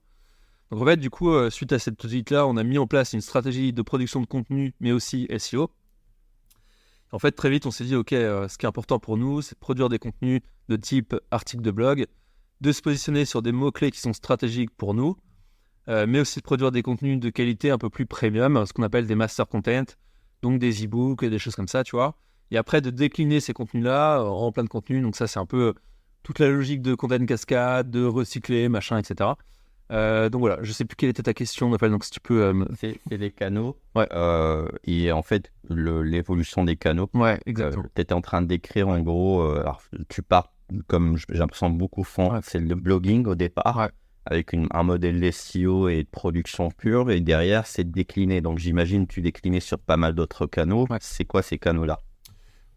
Speaker 3: Donc en fait du coup suite à cette audit-là, on a mis en place une stratégie de production de contenu, mais aussi SEO. En fait, très vite, on s'est dit, OK, ce qui est important pour nous, c'est de produire des contenus de type article de blog, de se positionner sur des mots-clés qui sont stratégiques pour nous, mais aussi de produire des contenus de qualité un peu plus premium, ce qu'on appelle des master content, donc des e-books et des choses comme ça, tu vois. Et après, de décliner ces contenus-là en plein de contenus. Donc ça, c'est un peu toute la logique de content cascade, de recycler, machin, etc. Donc voilà, je sais plus quelle était ta question, Nopal, donc si tu peux...
Speaker 2: C'est les canaux.
Speaker 3: Ouais.
Speaker 2: Et en fait, l'évolution des canaux.
Speaker 3: Ouais, exactement.
Speaker 2: Tu étais en train de décrire en gros, alors, tu pars comme j'ai l'impression beaucoup font,
Speaker 3: Ouais.
Speaker 2: c'est le blogging au départ,
Speaker 3: Ouais.
Speaker 2: avec un modèle de SEO et de production pure, et derrière c'est décliné. Donc j'imagine tu déclinais sur pas mal d'autres canaux.
Speaker 3: Ouais.
Speaker 2: C'est quoi ces canaux-là?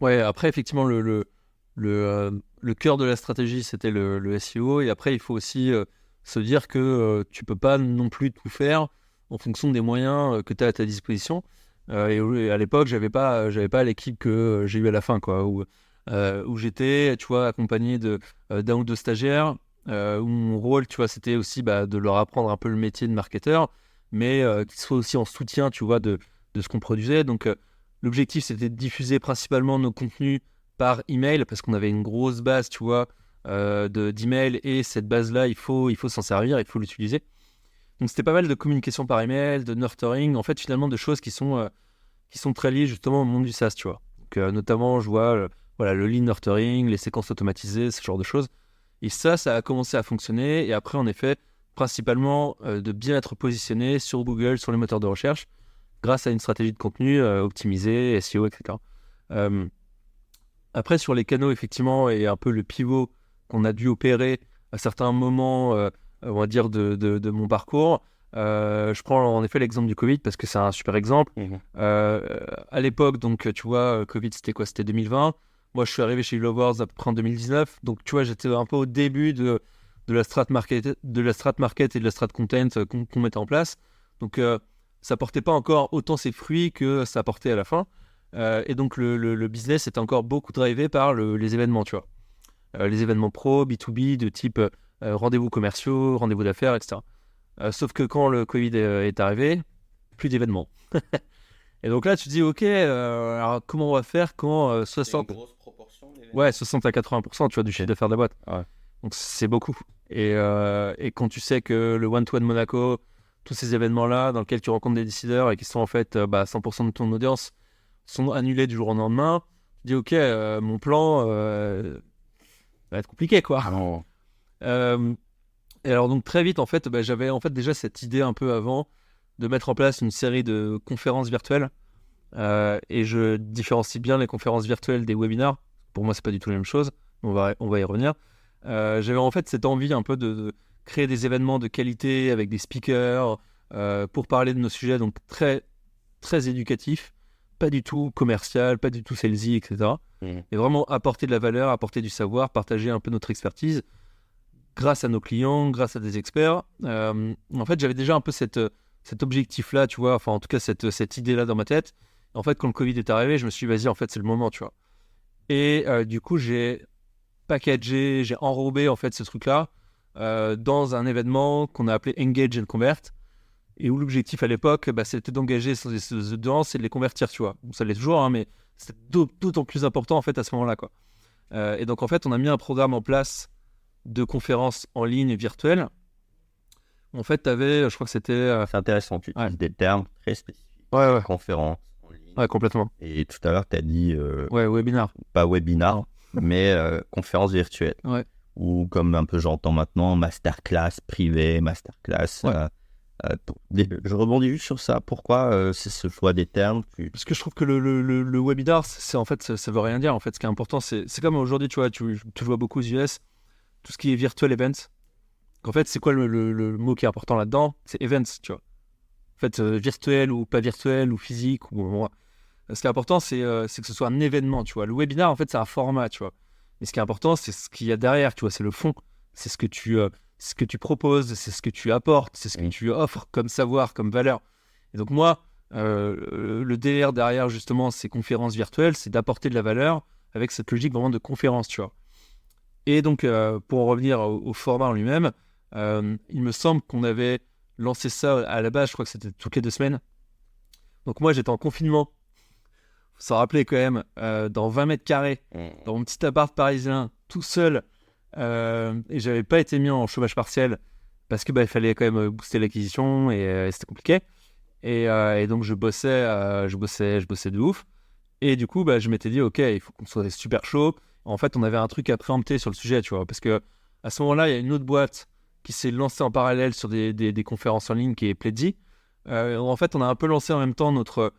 Speaker 3: Ouais, après, effectivement, le cœur de la stratégie, c'était le SEO. Et après, il faut aussi se dire que tu peux pas non plus tout faire en fonction des moyens que tu as à ta disposition. Et à l'époque, j'avais pas l'équipe que j'ai eue à la fin, quoi, où j'étais, tu vois, accompagné d'un ou deux stagiaires, où mon rôle, tu vois, c'était aussi de leur apprendre un peu le métier de marketeur, mais qu'ils soient aussi en soutien, tu vois, de ce qu'on produisait. Donc, l'objectif, c'était de diffuser principalement nos contenus par email, parce qu'on avait une grosse base, tu vois, d'email, et cette base-là, il faut s'en servir, il faut l'utiliser. Donc c'était pas mal de communication par email, de nurturing, en fait finalement de choses qui sont très liées justement au monde du SaaS, tu vois. Donc, notamment, je vois voilà, le lean nurturing, les séquences automatisées, ce genre de choses. Et ça a commencé à fonctionner. Et après, en effet, principalement de bien être positionné sur Google, sur les moteurs de recherche, grâce à une stratégie de contenu optimisée, SEO, etc. Après, sur les canaux, effectivement, et un peu le pivot qu'on a dû opérer à certains moments, on va dire, de mon parcours. Je prends en effet l'exemple du Covid parce que c'est un super exemple. À l'époque, donc, tu vois, Covid, c'était quoi? C'était 2020. Moi, je suis arrivé chez Hello World à peu près en 2019. Donc, tu vois, j'étais un peu au début de la strat market et de la strat content qu'on mettait en place. Donc, ça portait pas encore autant ses fruits que ça portait à la fin. Et donc, le business était encore beaucoup drivé par les événements, tu vois. Les événements pro, B2B, de type rendez-vous commerciaux, rendez-vous d'affaires, etc. Sauf que quand le Covid est arrivé, plus d'événements. Et donc là, tu te dis, ok, alors comment on va faire quand 60...
Speaker 2: une grosse proportion
Speaker 3: Ouais, 60 à 80%, tu vois, du chiffre d'affaires de la boîte.
Speaker 2: Ouais.
Speaker 3: Donc c'est beaucoup. Et quand tu sais que le One-to-One Monaco, tous ces événements-là dans lesquels tu rencontres des décideurs et qui sont en fait 100% de ton audience, sont annulés du jour au lendemain, tu dis, ok, mon plan va être compliqué, quoi.
Speaker 2: Ah non.
Speaker 3: Et alors donc très vite, en fait, j'avais en fait déjà cette idée un peu avant de mettre en place une série de conférences virtuelles. Et je différencie bien les conférences virtuelles des webinars. Pour moi, c'est pas du tout la même chose. On va y revenir. J'avais en fait cette envie un peu de créer des événements de qualité avec des speakers pour parler de nos sujets, donc très, très éducatifs, pas du tout commercial, pas du tout salesy, etc. Et vraiment apporter de la valeur, apporter du savoir, partager un peu notre expertise grâce à nos clients, grâce à des experts. En fait, j'avais déjà un peu cet objectif-là, tu vois, enfin en tout cas cette idée-là dans ma tête. En fait, quand le Covid est arrivé, je me suis dit, vas-y, en fait, c'est le moment, tu vois. Et du coup, j'ai packagé, j'ai enrobé en fait ce truc-là dans un événement qu'on a appelé Engage and Convert, et où l'objectif à l'époque, c'était d'engager ces audiences et de les convertir, tu vois. Bon, ça l'est toujours, hein, mais c'est d'autant plus important en fait à ce moment-là, quoi. Et donc en fait, on a mis un programme en place de conférences en ligne virtuelles. En fait, tu avais, je crois que c'était...
Speaker 2: C'est intéressant, tu utilises des termes très spécifiques.
Speaker 3: Ouais.
Speaker 2: Conférence en ligne.
Speaker 3: Ouais, complètement.
Speaker 2: Et tout à l'heure, tu as dit...
Speaker 3: Ouais, webinar.
Speaker 2: Pas webinar, mais conférence virtuelle.
Speaker 3: Ouais.
Speaker 2: Ou comme un peu j'entends maintenant, masterclass privé, masterclass...
Speaker 3: Ouais.
Speaker 2: Je rebondis juste sur ça. Pourquoi c'est ce choix des termes
Speaker 3: Parce que je trouve que le webinar, c'est en fait, ça veut rien dire. En fait, ce qui est important, c'est comme aujourd'hui, tu vois, tu vois beaucoup aux US, tout ce qui est virtual events. En fait, c'est quoi le mot qui est important là-dedans? C'est events, tu vois. En fait, virtuel ou pas virtuel ou physique. Ce qui est important, c'est que ce soit un événement, tu vois. Le webinar, en fait, c'est un format, tu vois. Mais ce qui est important, c'est ce qu'il y a derrière, tu vois. C'est le fond. C'est ce que tu proposes, c'est ce que tu apportes, c'est ce que tu offres comme savoir, comme valeur. Et donc moi, le délire derrière justement ces conférences virtuelles, c'est d'apporter de la valeur avec cette logique vraiment de conférence, tu vois. Et donc pour en revenir au format en lui-même, il me semble qu'on avait lancé ça à la base, je crois que c'était toutes les 2 semaines. Donc moi j'étais en confinement, faut s'en rappeler quand même, dans 20 mètres carrés, dans mon petit appart parisien, tout seul. Et j'avais pas été mis en chômage partiel parce que il fallait quand même booster l'acquisition et c'était compliqué. Et donc je bossais de ouf. Et du coup, je m'étais dit, ok, il faut qu'on soit super chaud. En fait, on avait un truc à préempter sur le sujet, tu vois, parce que à ce moment-là, il y a une autre boîte qui s'est lancée en parallèle sur des conférences en ligne qui est Pledzi. En fait, on a un peu lancé en même temps notre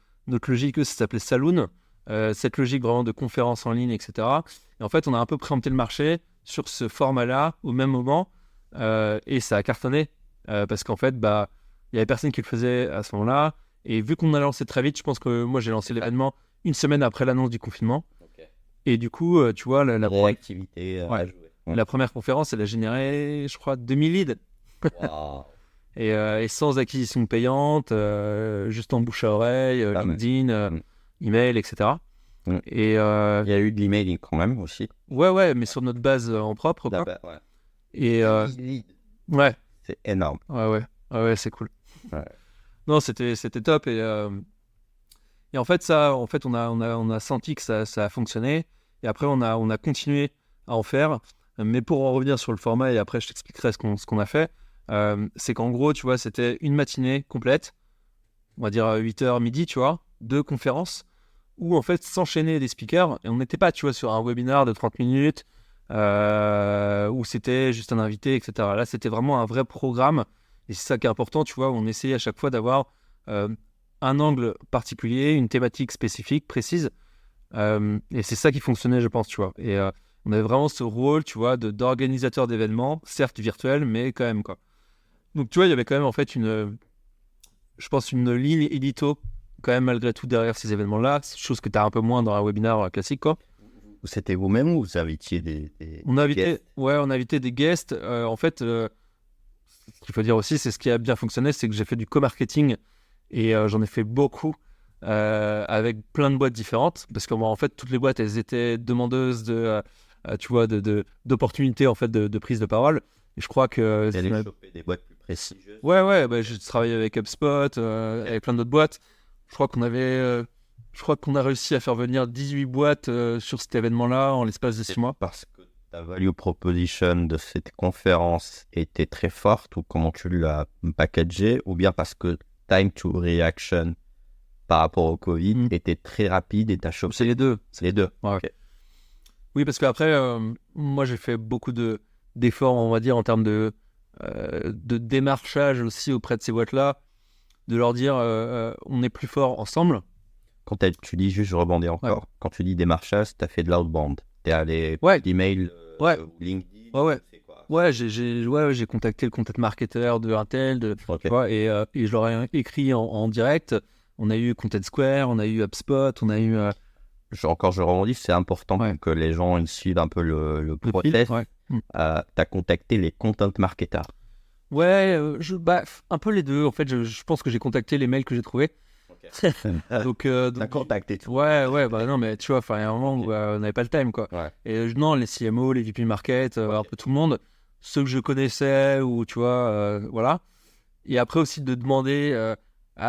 Speaker 3: logique, ça s'appelait Saloon, cette logique vraiment de conférences en ligne, etc. Et en fait, on a un peu préempté le marché sur ce format-là au même moment, et ça a cartonné parce qu'en fait, il y avait personne qui le faisait à ce moment-là. Et vu qu'on a lancé très vite, je pense que moi j'ai lancé l'événement une semaine après l'annonce du confinement. Okay. Et du coup, tu vois, la première conférence, elle a généré, je crois, 2000 leads.
Speaker 2: Wow.
Speaker 3: et sans acquisition payante, juste en bouche à oreille, LinkedIn, email, etc. Et il y
Speaker 2: a eu de l'emailing quand même aussi.
Speaker 3: Ouais, mais sur notre base en propre, quoi.
Speaker 2: Ouais.
Speaker 3: Et ouais.
Speaker 2: C'est énorme.
Speaker 3: Ouais, c'est cool.
Speaker 2: Ouais.
Speaker 3: Non, c'était top et en fait on a senti que ça a fonctionné. Et après, on a continué à en faire. Mais pour en revenir sur le format, et après, je t'expliquerai ce qu'on a fait, c'est qu'en gros, tu vois, c'était une matinée complète, on va dire 8h midi, tu vois, 2 conférences, où en fait s'enchaînaient des speakers, et on n'était pas, tu vois, sur un webinar de 30 minutes, où c'était juste un invité, etc. Là, c'était vraiment un vrai programme, et c'est ça qui est important, tu vois, où on essayait à chaque fois d'avoir un angle particulier, une thématique spécifique, précise, et c'est ça qui fonctionnait, je pense, tu vois. Et on avait vraiment ce rôle, tu vois, d'organisateur d'événements, certes virtuel, mais quand même, quoi. Donc, tu vois, il y avait quand même, en fait, je pense, une ligne édito, quand même, malgré tout, derrière ces événements-là, chose que tu as un peu moins dans un webinaire classique, quoi.
Speaker 2: C'était vous-même ou vous invitiez des
Speaker 3: On a invité,
Speaker 2: guests?
Speaker 3: ouais, on a invité des guests. En fait, ce qu'il faut dire aussi, c'est ce qui a bien fonctionné, c'est que j'ai fait du co-marketing et j'en ai fait beaucoup avec plein de boîtes différentes, parce que moi, en fait, toutes les boîtes, elles étaient demandeuses tu vois, d'opportunités en fait de prise de parole. Et je crois que
Speaker 2: Vous allez choper des boîtes plus prestigieuses.
Speaker 3: ouais, bah, j'ai travaillé avec HubSpot, avec plein d'autres boîtes. Je crois qu'on a réussi à faire venir 18 boîtes sur cet événement-là en l'espace de 6 mois.
Speaker 2: Parce que ta value proposition de cette conférence était très forte, ou comment tu l'as packagé, ou bien parce que time to reaction par rapport au Covid était très rapide et t'as chopé?
Speaker 3: C'est les deux.
Speaker 2: Les deux.
Speaker 3: Ouais.
Speaker 2: Okay.
Speaker 3: Oui, parce qu'après, moi, j'ai fait beaucoup d'efforts, on va dire, en termes de démarchage aussi auprès de ces boîtes-là, de leur dire on est plus fort ensemble.
Speaker 2: Quand tu dis, juste je rebondis encore, quand tu dis démarchage, tu as fait de l'outbound. Tu es allé email, LinkedIn.
Speaker 3: Ouais, j'ai contacté le content marketer de Intel, tu vois, et je leur ai écrit en direct. On a eu Content Square, on a eu HubSpot, on a eu...
Speaker 2: Je rebondis, c'est important que les gens suivent un peu le process. Tu as contacté les content marketers.
Speaker 3: Ouais, un peu les deux. En fait, je pense que j'ai contacté les mails que j'ai trouvés. Donc,
Speaker 2: t'as contacté tout.
Speaker 3: Ouais, bah non, mais tu vois, il y a un moment où on n'avait pas le time, quoi.
Speaker 2: Ouais.
Speaker 3: Et non, les CMO, les VP Market, un peu tout le monde, ceux que je connaissais, ou tu vois, voilà. Et après aussi de demander,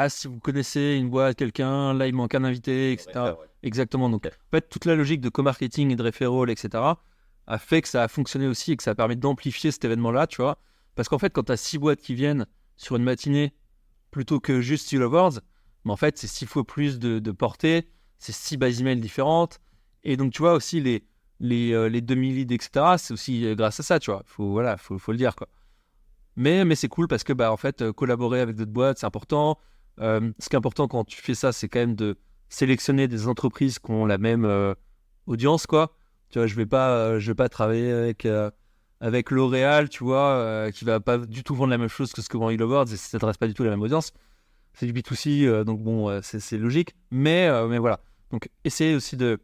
Speaker 3: si vous connaissez une boîte, quelqu'un, là il manque un invité, etc. Exactement. Donc, en fait, toute la logique de co-marketing et de referral, etc., a fait que ça a fonctionné aussi et que ça a permis d'amplifier cet événement-là, tu vois. Parce qu'en fait, quand tu as 6 boîtes qui viennent sur une matinée plutôt que juste Steel Awards, mais en fait, c'est 6 fois plus de portée, c'est 6 bases email différentes. Et donc, tu vois, aussi, les 2000 leads, etc., c'est aussi grâce à ça, tu vois. Faut le dire, quoi. Mais c'est cool parce que, en fait, collaborer avec d'autres boîtes, c'est important. Ce qui est important quand tu fais ça, c'est quand même de sélectionner des entreprises qui ont la même audience, quoi. Tu vois, je vais pas travailler avec L'Oréal, tu vois, qui va pas du tout vendre la même chose que ce que vend Steel Awards et ça s'adresse pas du tout à la même audience. C'est du B2C, donc bon, c'est logique. Mais voilà. Donc, essayez aussi de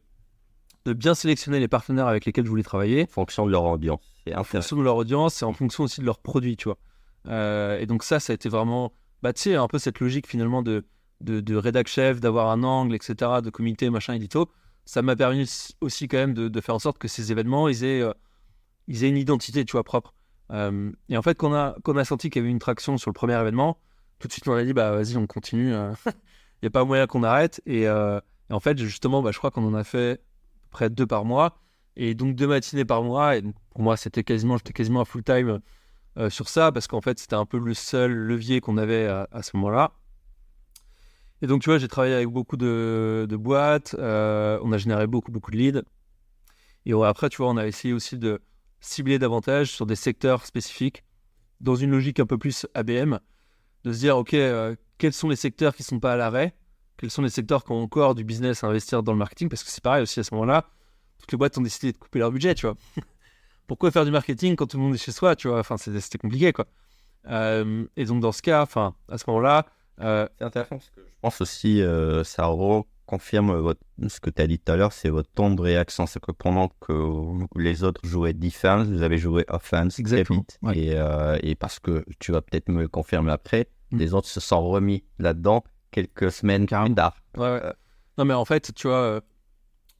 Speaker 3: bien sélectionner les partenaires avec lesquels vous voulez travailler.
Speaker 2: En fonction de leur audience.
Speaker 3: En fonction de leur audience et en fonction aussi de leurs produits, tu vois. Et donc ça a été vraiment, tu sais, un peu cette logique finalement de rédac chef, d'avoir un angle, etc., de comité, machin, édito. Ça m'a permis aussi quand même de faire en sorte que ces événements, ils aient une identité, tu vois, propre. Et en fait, qu'on a senti qu'il y avait une traction sur le premier événement, tout de suite, on a dit, vas-y, on continue. Il n'y a pas moyen qu'on arrête. Et en fait, justement, je crois qu'on en a fait près de 2 par mois. Et donc, 2 matinées par mois. Et donc, pour moi, j'étais quasiment à full time sur ça, parce qu'en fait, c'était un peu le seul levier qu'on avait à ce moment-là. Et donc, tu vois, j'ai travaillé avec beaucoup de boîtes. On a généré beaucoup de leads. Et après, tu vois, on a essayé aussi de cibler davantage sur des secteurs spécifiques, dans une logique un peu plus ABM, de se dire, OK, quels sont les secteurs qui ne sont pas à l'arrêt, quels sont les secteurs qui ont encore du business à investir dans le marketing, parce que c'est pareil aussi à ce moment-là, toutes les boîtes ont décidé de couper leur budget, tu vois. Pourquoi faire du marketing quand tout le monde est chez soi, tu vois, c'était compliqué, quoi. Et donc, dans ce cas, à ce moment-là...
Speaker 2: c'est intéressant, parce que je pense aussi, ça reconfirme ce que tu as dit tout à l'heure, c'est votre temps de réaction. C'est que pendant que les autres jouaient defense, vous avez joué offense.
Speaker 3: Exactement.
Speaker 2: Et parce que tu vas peut-être me le confirmer après, les autres se sont remis là-dedans quelques semaines plus tard.
Speaker 3: Ouais. Non, mais en fait, tu vois,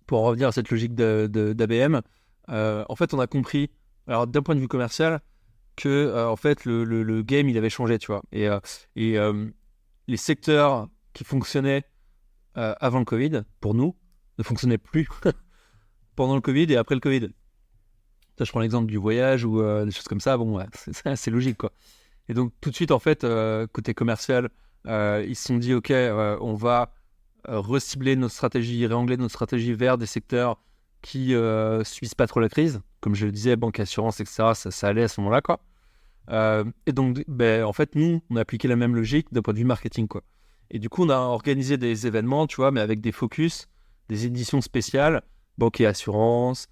Speaker 3: pour en revenir à cette logique d'ABM, en fait, on a compris, alors d'un point de vue commercial, que en fait, le game, il avait changé, tu vois. Et les secteurs qui fonctionnaient avant le Covid, pour nous, ne fonctionnaient plus pendant le Covid et après le Covid. Ça, je prends l'exemple du voyage ou des choses comme ça. Bon, ouais, c'est logique, quoi. Et donc, tout de suite, en fait, côté commercial, ils se sont dit, OK, on va recibler notre stratégie, réangler notre stratégie vers des secteurs qui subissent pas trop la crise. Comme je le disais, banque, assurance, etc., ça allait à ce moment-là, quoi. Et donc, en fait, nous, on a appliqué la même logique d'un point de vue marketing, quoi. Et du coup, on a organisé des événements, tu vois, mais avec des focus, des éditions spéciales, banque et assurance,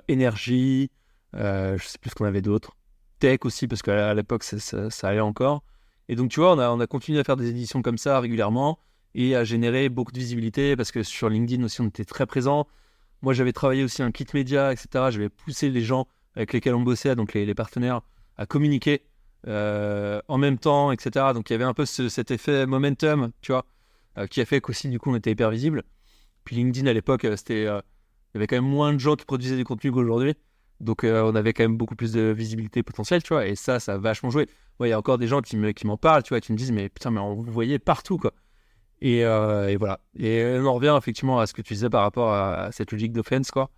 Speaker 3: énergie, je sais plus ce qu'on avait d'autre, tech aussi, parce qu'à l'époque, ça allait encore. Et donc, tu vois, on a continué à faire des éditions comme ça régulièrement et à générer beaucoup de visibilité, parce que sur LinkedIn aussi, on était très présents. Moi, j'avais travaillé aussi un kit média, etc. J'avais poussé les gens avec lesquels on bossait, donc les partenaires, à communiquer en même temps, etc. Donc, il y avait un peu cet effet momentum, tu vois, qui a fait qu'aussi, du coup, on était hyper visible. Puis LinkedIn, à l'époque, il y avait quand même moins de gens qui produisaient des contenus qu'aujourd'hui. Donc, on avait quand même beaucoup plus de visibilité potentielle, tu vois. Et ça a vachement joué. Il y a encore des gens qui m'en parlent, tu vois, et qui me disent, mais putain, mais on vous voyait partout, quoi. Et voilà. Et on en revient effectivement à ce que tu disais par rapport à cette logique d'offense, quoi,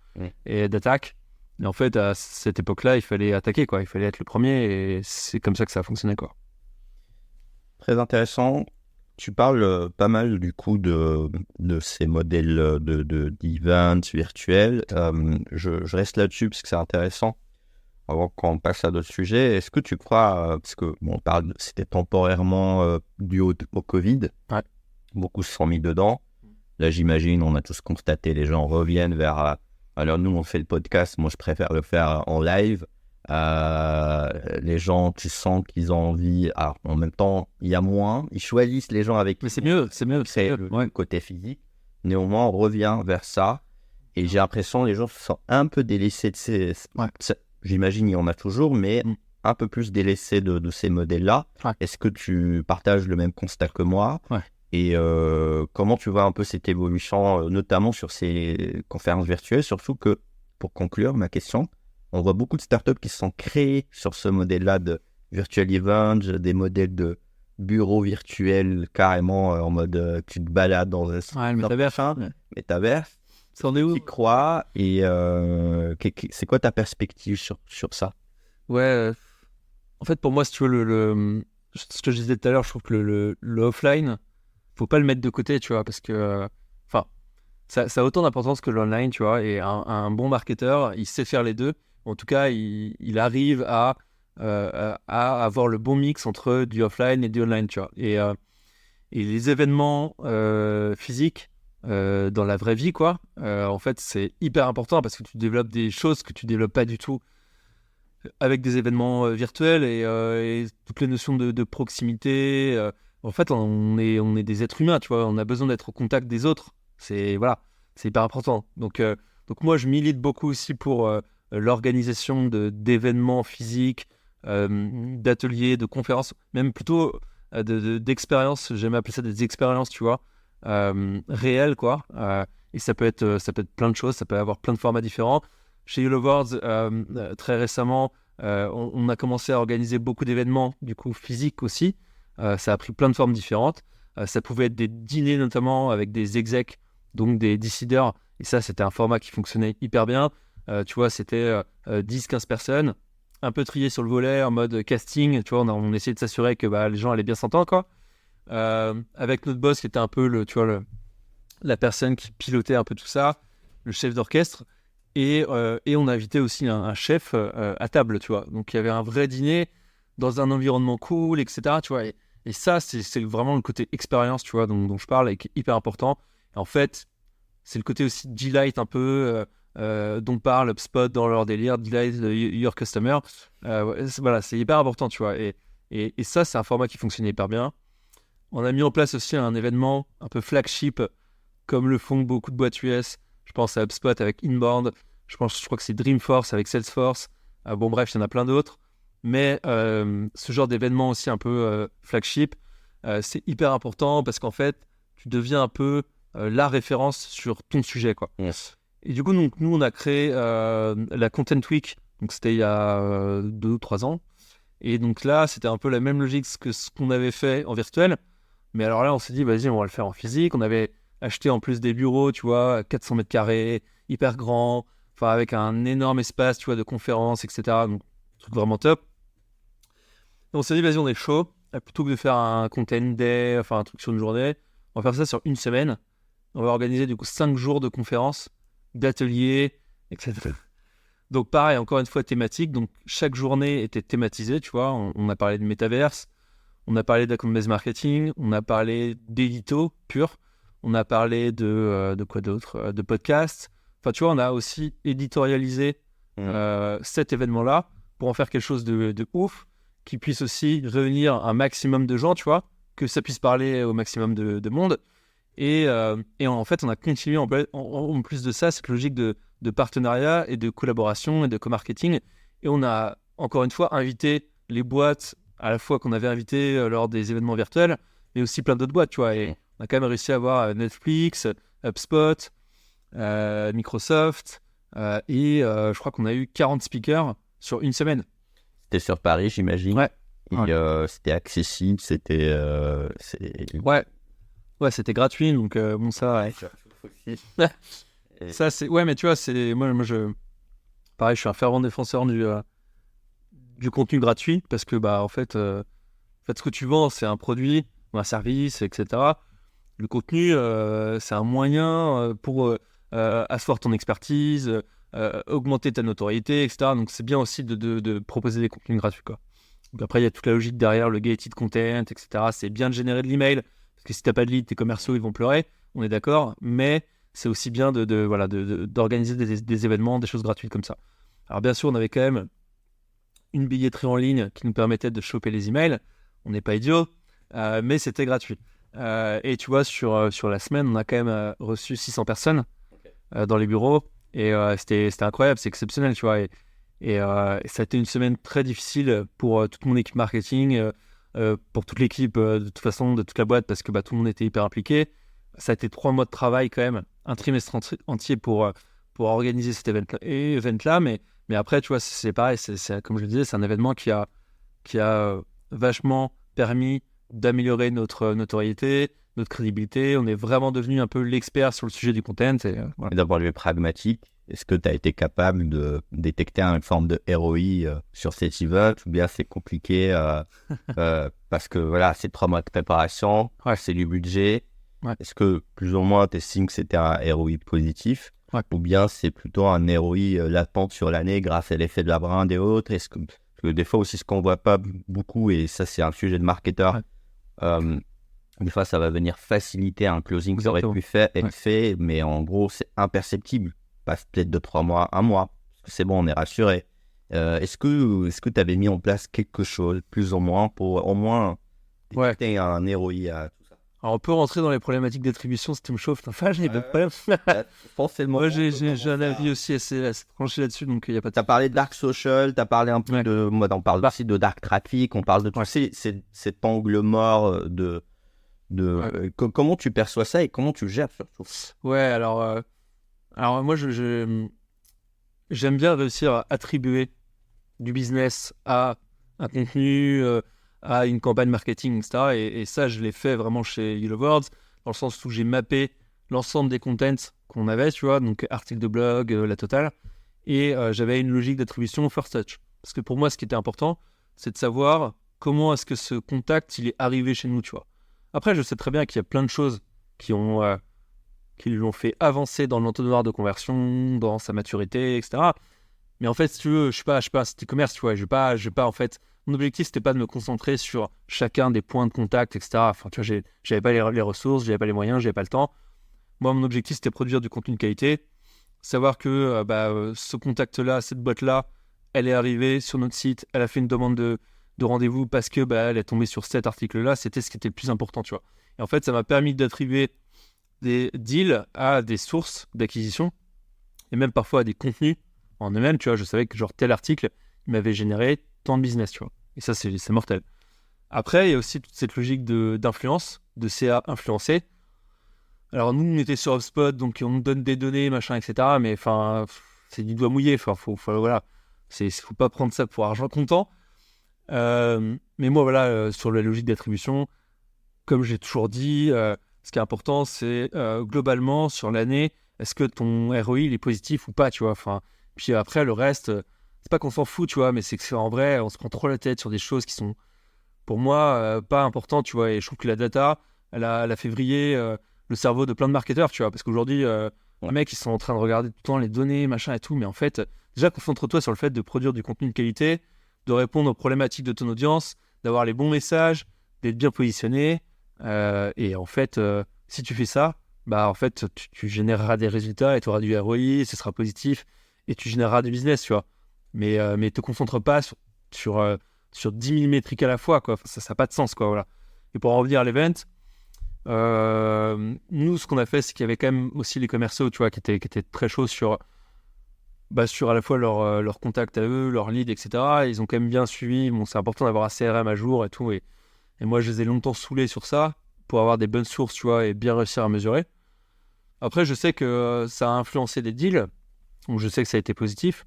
Speaker 3: et d'attaque. Et en fait, à cette époque-là, il fallait attaquer, quoi. Il fallait être le premier, et c'est comme ça que ça a fonctionné, quoi.
Speaker 2: Très intéressant. Tu parles pas mal du coup de ces modèles d'events virtuels. Je reste là-dessus parce que c'est intéressant. Avant qu'on passe à d'autres sujets, est-ce que tu crois, parce que on parle, c'était temporairement dû au Covid,
Speaker 3: ouais.
Speaker 2: Beaucoup se sont mis dedans. Là, j'imagine, on a tous constaté, les gens reviennent vers. Alors nous, on fait le podcast, moi je préfère le faire en live. Les gens, tu sens qu'ils ont envie. Alors, en même temps, il y a moins. Ils choisissent les gens avec.
Speaker 3: Mais c'est mieux.
Speaker 2: C'est le côté physique. Néanmoins, on revient vers ça. Et j'ai l'impression que les gens se sentent un peu délaissés de ces. J'imagine, il y en a toujours, mais un peu plus délaissés de ces modèles-là. Ouais. Est-ce que tu partages le même constat que moi ?
Speaker 3: Ouais.
Speaker 2: Et comment tu vois un peu cette évolution, notamment sur ces conférences virtuelles, surtout que, pour conclure ma question, on voit beaucoup de startups qui se sont créées sur ce modèle-là de virtual events, des modèles de bureaux virtuels carrément en mode tu te balades dans un
Speaker 3: le métaverse.
Speaker 2: Métaverse.
Speaker 3: Ça en est où ?
Speaker 2: Tu crois et c'est quoi ta perspective sur ça ?
Speaker 3: Ouais, en fait pour moi, si tu veux, ce que je disais tout à l'heure, je trouve que le offline, faut pas le mettre de côté, tu vois, parce que ça a autant d'importance que l'online, tu vois, et un bon marketeur, il sait faire les deux. En tout cas, il arrive à avoir le bon mix entre du offline et du online, tu vois. Et les événements physiques dans la vraie vie, quoi, en fait, c'est hyper important parce que tu développes des choses que tu développes pas du tout avec des événements virtuels et toutes les notions de proximité. En fait, on est des êtres humains, tu vois. On a besoin d'être au contact des autres. C'est hyper important. Donc moi, je milite beaucoup aussi pour l'organisation d'événements physiques, d'ateliers, de conférences, même plutôt d'expériences. J'aime appeler ça des expériences, tu vois, réelles, quoi. Et ça peut être plein de choses. Ça peut avoir plein de formats différents. Chez Yellow Words, très récemment, on a commencé à organiser beaucoup d'événements, du coup, physiques aussi. Ça a pris plein de formes différentes. Ça pouvait être des dîners, notamment, avec des execs, donc des décideurs. Et ça, c'était un format qui fonctionnait hyper bien. Tu vois, c'était 10-15 personnes, un peu triées sur le volet, en mode casting. Tu vois, on essayait de s'assurer que les gens allaient bien s'entendre, quoi. Avec notre boss, qui était un peu la personne qui pilotait un peu tout ça, le chef d'orchestre. Et on a invité aussi un chef à table, tu vois. Donc, il y avait un vrai dîner dans un environnement cool, etc., tu vois. Et ça, c'est vraiment le côté expérience, tu vois, dont je parle et qui est hyper important. Et en fait, c'est le côté aussi delight un peu dont parle HubSpot dans leur délire, delight your customer. Voilà, c'est hyper important, tu vois. Et ça, c'est un format qui fonctionnait hyper bien. On a mis en place aussi un événement un peu flagship, comme le font beaucoup de boîtes US. Je pense à HubSpot avec Inbound. Je crois que c'est Dreamforce avec Salesforce. Bon, bref, il y en a plein d'autres. Mais ce genre d'événement aussi un peu flagship, c'est hyper important parce qu'en fait, tu deviens un peu la référence sur ton sujet, quoi.
Speaker 2: Yes.
Speaker 3: Et du coup, nous, on a créé la Content Week. Donc, c'était il y a 2 ou 3 ans. Et donc là, c'était un peu la même logique que ce qu'on avait fait en virtuel. Mais alors là, on s'est dit, vas-y, on va le faire en physique. On avait acheté en plus des bureaux, tu vois, 400 mètres carrés. hyper grand, enfin avec un énorme espace, tu vois, de conférences, etc. Donc, truc vraiment top. Et on s'est dit, vas-y, on est chaud. Plutôt que de faire un content day, enfin un truc sur une journée, on va faire ça sur une semaine. On va organiser du coup 5 jours de conférences, d'ateliers, etc. Donc pareil, encore une fois thématique. Donc chaque journée était thématisée, tu vois. On a parlé de métaverse, on a parlé d'account-based marketing, on a parlé d'édito pur, on a parlé de quoi d'autre, de podcast. Enfin, tu vois, on a aussi éditorialisé cet événement-là pour en faire quelque chose de ouf, qui puisse aussi réunir un maximum de gens, tu vois, que ça puisse parler au maximum de monde. Et en fait, on a continué en plus de ça, cette logique de partenariat et de collaboration et de co-marketing. Et on a, encore une fois, invité les boîtes, à la fois qu'on avait invitées lors des événements virtuels, mais aussi plein d'autres boîtes, tu vois. Et on a quand même réussi à avoir Netflix, HubSpot, Microsoft, et je crois qu'on a eu 40 speakers sur une semaine.
Speaker 2: C'était sur Paris, j'imagine.
Speaker 3: Ouais.
Speaker 2: Et c'était accessible, c'était...
Speaker 3: Ouais, c'était gratuit, donc bon, ça... Ouais. Ça, c'est... Ouais, mais tu vois, c'est... Moi, pareil, je suis un fervent défenseur du contenu gratuit, parce que, bah, en fait, ce que tu vends, c'est un produit, ou un service, etc. Le contenu, c'est un moyen pour asseoir ton expertise, augmenter ta notoriété, etc. Donc, c'est bien aussi de proposer des contenus gratuits, quoi. Donc après, il y a toute la logique derrière, le gated content, etc. C'est bien de générer de l'email, parce que si tu n'as pas de lead, tes commerciaux, ils vont pleurer, on est d'accord, mais c'est aussi bien d'organiser des événements, des choses gratuites comme ça. Alors bien sûr, on avait quand même une billetterie en ligne qui nous permettait de choper les emails, on n'est pas idiot, mais c'était gratuit. Et tu vois, sur la semaine, on a quand même reçu 600 personnes dans les bureaux, et c'était incroyable, c'est exceptionnel, tu vois. Et ça a été une semaine très difficile pour toute mon équipe marketing, pour toute l'équipe, de toute façon, de toute la boîte, parce que tout le monde était hyper impliqué. Ça a été 3 mois de travail quand même, un trimestre entier pour organiser cet event-là. Mais après, tu vois, c'est pareil, c'est, comme je le disais, c'est un événement qui a vachement permis d'améliorer notre notoriété, notre crédibilité. On est vraiment devenu un peu l'expert sur le sujet du content.
Speaker 2: Voilà. Et d'un point de vue pragmatique, est-ce que tu as été capable de détecter une forme de ROI sur cet event, ou bien c'est compliqué parce que voilà, c'est 3 mois de préparation, c'est du budget. Est-ce que plus ou moins tu estimes que c'était un ROI positif, ou bien c'est plutôt un ROI latent sur l'année grâce à l'effet de la brinde et autres? Parce que des fois aussi, ce qu'on voit pas beaucoup, et ça c'est un sujet de marketeur, des fois ça va venir faciliter un closing qui aurait pu être fait, mais en gros c'est imperceptible. Passe peut-être de 3 mois, 1 mois, c'est bon, on est rassuré. Est-ce que tu avais mis en place quelque chose, plus ou moins, pour au moins détecter un ROI à tout ça?
Speaker 3: Alors, on peut rentrer dans les problématiques d'attribution si tu me chauffes. Enfin, j'ai pas de problème.
Speaker 2: Forcément.
Speaker 3: Moi, j'ai un avis aussi assez tranché là-dessus, donc il n'y a pas de...
Speaker 2: Tu as parlé de dark social, tu as parlé un peu de... Moi, on parle aussi de dark traffic, on parle de tout cet angle mort comment tu perçois ça et comment tu le gères surtout?
Speaker 3: Ouais, alors moi, j'aime bien réussir à attribuer du business à un contenu, à une campagne marketing, etc. Et ça, je l'ai fait vraiment chez YellowBirds, dans le sens où j'ai mappé l'ensemble des contents qu'on avait, tu vois, donc articles de blog, la totale, et j'avais une logique d'attribution first touch. Parce que pour moi, ce qui était important, c'est de savoir comment est-ce que ce contact, il est arrivé chez nous, tu vois. Après, je sais très bien qu'il y a plein de choses qui l'ont fait avancer dans l'entonnoir de conversion, dans sa maturité, etc. Mais en fait, si tu veux, je suis pas un site e-commerce, tu vois. Je vais pas en fait. Mon objectif, c'était pas de me concentrer sur chacun des points de contact, etc. Enfin, tu vois, j'avais pas les ressources, j'avais pas les moyens, j'avais pas le temps. Moi, mon objectif, c'était produire du contenu de qualité, savoir que ce contact-là, cette boîte-là, elle est arrivée sur notre site, elle a fait une demande de rendez-vous parce que elle est tombée sur cet article-là. C'était ce qui était le plus important, tu vois. Et en fait, ça m'a permis d'attribuer des deals à des sources d'acquisition et même parfois à des contenus en eux-mêmes, tu vois. Je savais que genre tel article m'avait généré tant de business, tu vois. Et ça, c'est mortel. Après, il y a aussi toute cette logique d'influence, de CA influencé. Alors nous, on était sur HubSpot, donc on nous donne des données, machin, etc. Mais enfin, c'est du doigt mouillé. Enfin, voilà, faut pas prendre ça pour argent comptant. Mais moi, voilà, sur la logique d'attribution, comme j'ai toujours dit, ce qui est important, c'est globalement sur l'année est-ce que ton ROI il est positif ou pas, tu vois. Enfin, puis après, le reste, c'est pas qu'on s'en fout, tu vois, mais c'est qu'en vrai, on se prend trop la tête sur des choses qui sont, pour moi, pas importantes, tu vois. Et je trouve que la data, elle a fait vriller le cerveau de plein de marketeurs, tu vois, parce qu'aujourd'hui, les mecs, ils sont en train de regarder tout le temps les données, machin et tout, mais en fait, déjà, concentre-toi sur le fait de produire du contenu de qualité, de répondre aux problématiques de ton audience, d'avoir les bons messages, d'être bien positionné. Et en fait, si tu fais ça, bah en fait, tu généreras des résultats et tu auras du ROI, ce sera positif et tu généreras du business, tu vois. Mais te concentre pas sur 10 000 métriques à la fois, quoi. Enfin, ça n'a pas de sens, quoi. Voilà. Et pour en revenir à l'event, nous, ce qu'on a fait, c'est qu'il y avait quand même aussi les commerciaux, tu vois, qui étaient très chauds sur à la fois leur contact à eux, leur lead, etc. Ils ont quand même bien suivi. Bon, c'est important d'avoir un CRM à jour et tout. Et moi, je les ai longtemps saoulés sur ça pour avoir des bonnes sources, tu vois, et bien réussir à mesurer. Après, je sais que ça a influencé des deals. Donc, je sais que ça a été positif.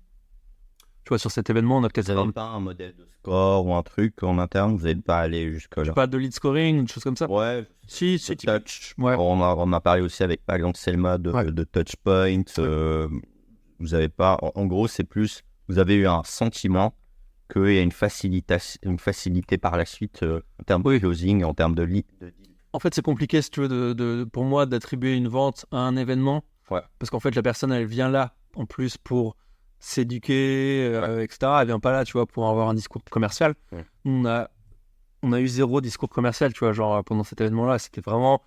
Speaker 3: Tu vois, sur cet événement, on a peut-être...
Speaker 2: Vous n'avez pas un modèle de score ou un truc en interne? Vous n'êtes pas allé jusque-là?
Speaker 3: Pas de lead scoring, une chose comme ça?
Speaker 2: Ouais.
Speaker 3: Si,
Speaker 2: Touch.
Speaker 3: Ouais.
Speaker 2: On a parlé aussi avec, par exemple, Selma de Touchpoint. Vous avez pas... En gros, c'est plus... Vous avez eu un sentiment qu'il y a une facilité par la suite en termes de closing, en termes de lead.
Speaker 3: En fait, c'est compliqué, si tu veux, pour moi, d'attribuer une vente à un événement.
Speaker 2: Ouais.
Speaker 3: Parce qu'en fait, la personne, elle vient là, en plus, pour s'éduquer, etc. Elle vient pas là, tu vois, pour avoir un discours commercial. Ouais. On a eu 0 discours commercial, tu vois, genre, pendant cet événement-là. C'était vraiment